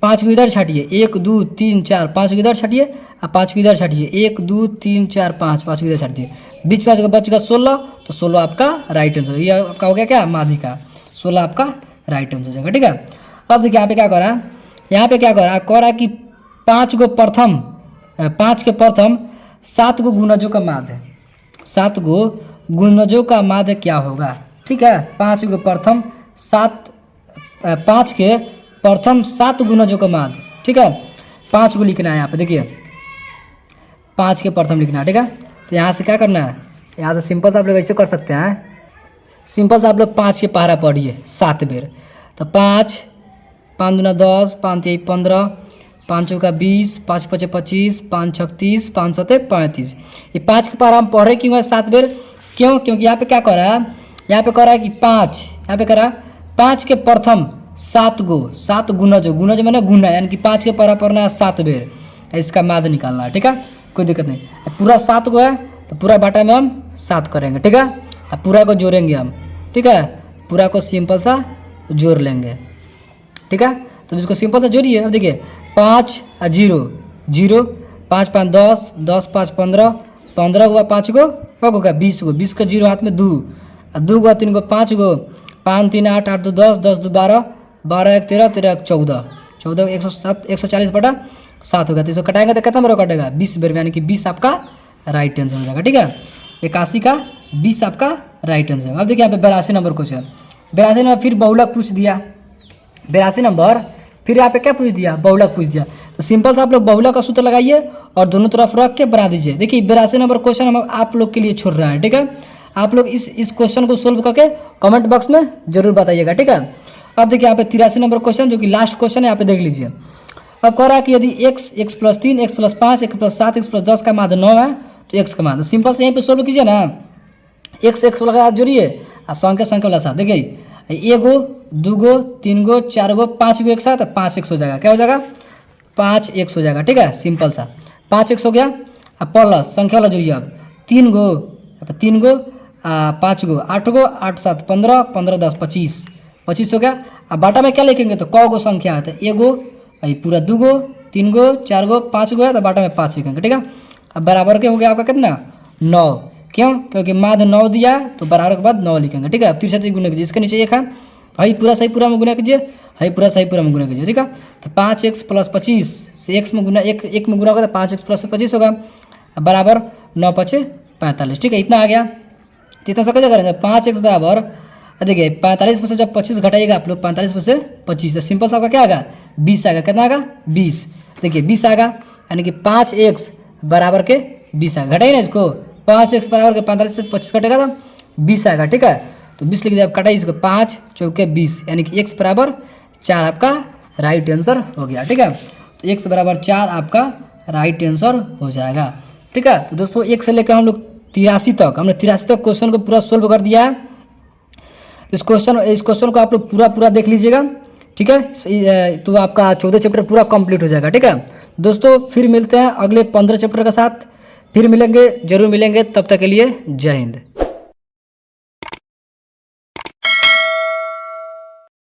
5 को इधर छाटिए, 1 2 3 4 5 को इधर छाटिए और 5 को इधर छाटिए, 1 2 3 4 5 5 को इधर छाटिए, बीच में बचेगा 16, तो 16 आपका राइट आंसर, ये आपका हो गया क्या माध्यिका, 16 आपका राइट आंसर हो जाएगा, ठीक है। अब देखिए यहाँ पे क्या कर रहा है, यहाँ पे क्या कर रहा है, कह रहा है कि 5 के प्रथम 7 गो गुणजों का माध्य, 7 गो गुणजों का माध्य क्या होगा, ठीक है। 5 के प्रथम 7 गुणजों का माध्य, ठीक है, 5 को लिखना है यहाँ पे, देखिए 5 के प्रथम लिखना है, ठीक है। तो यहाँ से क्या करना है, यहाँ से सिंपल से आप लोग ऐसे कर सकते हैं, सिंपल से आप लोग 5 के पहाड़ा पढ़िए 7 बेर, तो 5 5 दूना 10, 5 तिहाई 15, 5 चौका 20, 5 पचे 25, 5 छक 30, 5 सते 35। ये 5 के पार हम पढ़ रहे क्यों है 7 बेर? क्यों? क्योंकि यहाँ पे क्या कर रहा है, यहाँ पे कर रहा है कि 5, यहाँ पे कर रहा है 5 के प्रथम 7 गो, 7 गुणज मैंने गुना, यानी कि 5 के पारा पढ़ना है 7 बेर, इसका माद निकालना है। ठीक है, कोई दिक्कत नहीं। अब पूरा 7 गो है तो पूरा बाटा में हम 7 करेंगे। ठीक है, अब पूरा को जोड़ेंगे हम। ठीक है, पूरा को सिंपल सा जोड़ लेंगे। ठीक है, तो इसको सिंपल सा जोड़िए। अब देखिए 5 और 0 0, 5 5 10, 10 5 15, 15 हुआ 5 गो, क्या होगा 20 गो, 20 का 0 हाथ में 2, और 2 हुआ 3 गो 5 गो, 5 3 8, 8 2 10, 10 2 12, 12 1 13, 13 1 14, 14 107, 140 बटा 7 होगा। तो इसको कटाएंगे तो कितना बार कटेगा 20 बार, यानी कि 20 आपका राइट आंसर हो जाएगा। ठीक है, 81 का 20 आपका राइट आंसर। अब देखिए यहाँ पे 82 नंबर क्वेश्चन, 82 नंबर फिर बहुलक पूछ दिया। 82 नंबर फिर यहाँ पे क्या पूछ दिया, बहुलक पूछ दिया। तो सिंपल सा आप लोग बहुलक का सूत्र लगाइए और दोनों तरफ रख के बना दीजिए। देखिए 82 नंबर क्वेश्चन हम आप लोग के लिए छोड़ रहा है। ठीक है, आप लोग इस क्वेश्चन को सोल्व करके कमेंट बॉक्स में जरूर बताइएगा। ठीक है, अब देखिए यहाँ पे 83 नंबर क्वेश्चन जो कि लास्ट क्वेश्चन है, यहाँ पे देख लीजिए। अब कह रहा है कि यदि x, x + 3, x + 5, x + 7, x + 10 का मान 9 है तो x का मान, तो सिंपल से यहीं पे सोल्व कीजिए ना। x वाला जोड़िए और संख्या वाला साथ। देखिए 1 गो 2 गो 3 गो 4 गो 5 गो एक साथ 5x हो जाएगा। क्या हो जाएगा 5x हो जाएगा। ठीक है, सिंपल सा 5x हो गया। अब प्लस संख्या वाला जोड़िए। अब 3 गो 5 गो 8 गो 8 7 15, 15 10 25, 25 हो गया। अब बाटा में क्या लिखेंगे तो क गो संख्या है, तो 1 गो पूरा 2 गो 3 गो 4 गो 5 गो है तो बाटा में 5 लिखेंगे। ठीक है, अब बराबर के हो गया आपका कितना 9। क्यों? क्योंकि माद 9 दिया तो बराबर के बाद 9 लिखेंगे। ठीक है, अब 63 गुना कीजिए, इसके नीचे 1 है, हई पूरा सही पूरा में गुना कीजिए, हई पूरा सही पूरा में गुना कीजिए। ठीक है, तो 5x + 25 से x में गुना, एक में गुना होगा तो 5x + 25 होगा, अब बराबर 9 × 5 = 45। ठीक है, इतना आ गया। तो इतना सा कैसे करेंगे 5x बराबर, देखिए 45 में से जब 25 घटाइएगा आप लोग 45 में से 25, तो सिंपल सा आपका क्या आएगा 20 आएगा। कितना आएगा 20। देखिए 20 आएगा, यानी कि 5x बराबर के 20 आएगा। घटाइए ना इसको, 5x बराबर के 45 से 25 घटेगा तो 20 आएगा। ठीक है, तो 20 लिख दिया। आप कटाइए इसको, 5 चौके 20, यानी कि x बराबर 4 आपका राइट आंसर हो गया। ठीक है, तो x बराबर 4 आपका राइट आंसर हो जाएगा। ठीक है, तो दोस्तों 1 से लेकर हम लोग 83 तक, हमने 83 तक क्वेश्चन को पूरा सोल्व कर दिया है। इस क्वेश्चन को आप लोग पूरा देख लीजिएगा। ठीक है, तो आपका 14 चैप्टर पूरा कंप्लीट हो जाएगा। ठीक है दोस्तों, फिर मिलते हैं अगले 15 चैप्टर के साथ, फिर मिलेंगे, जरूर मिलेंगे। तब तक के लिए जय हिंद।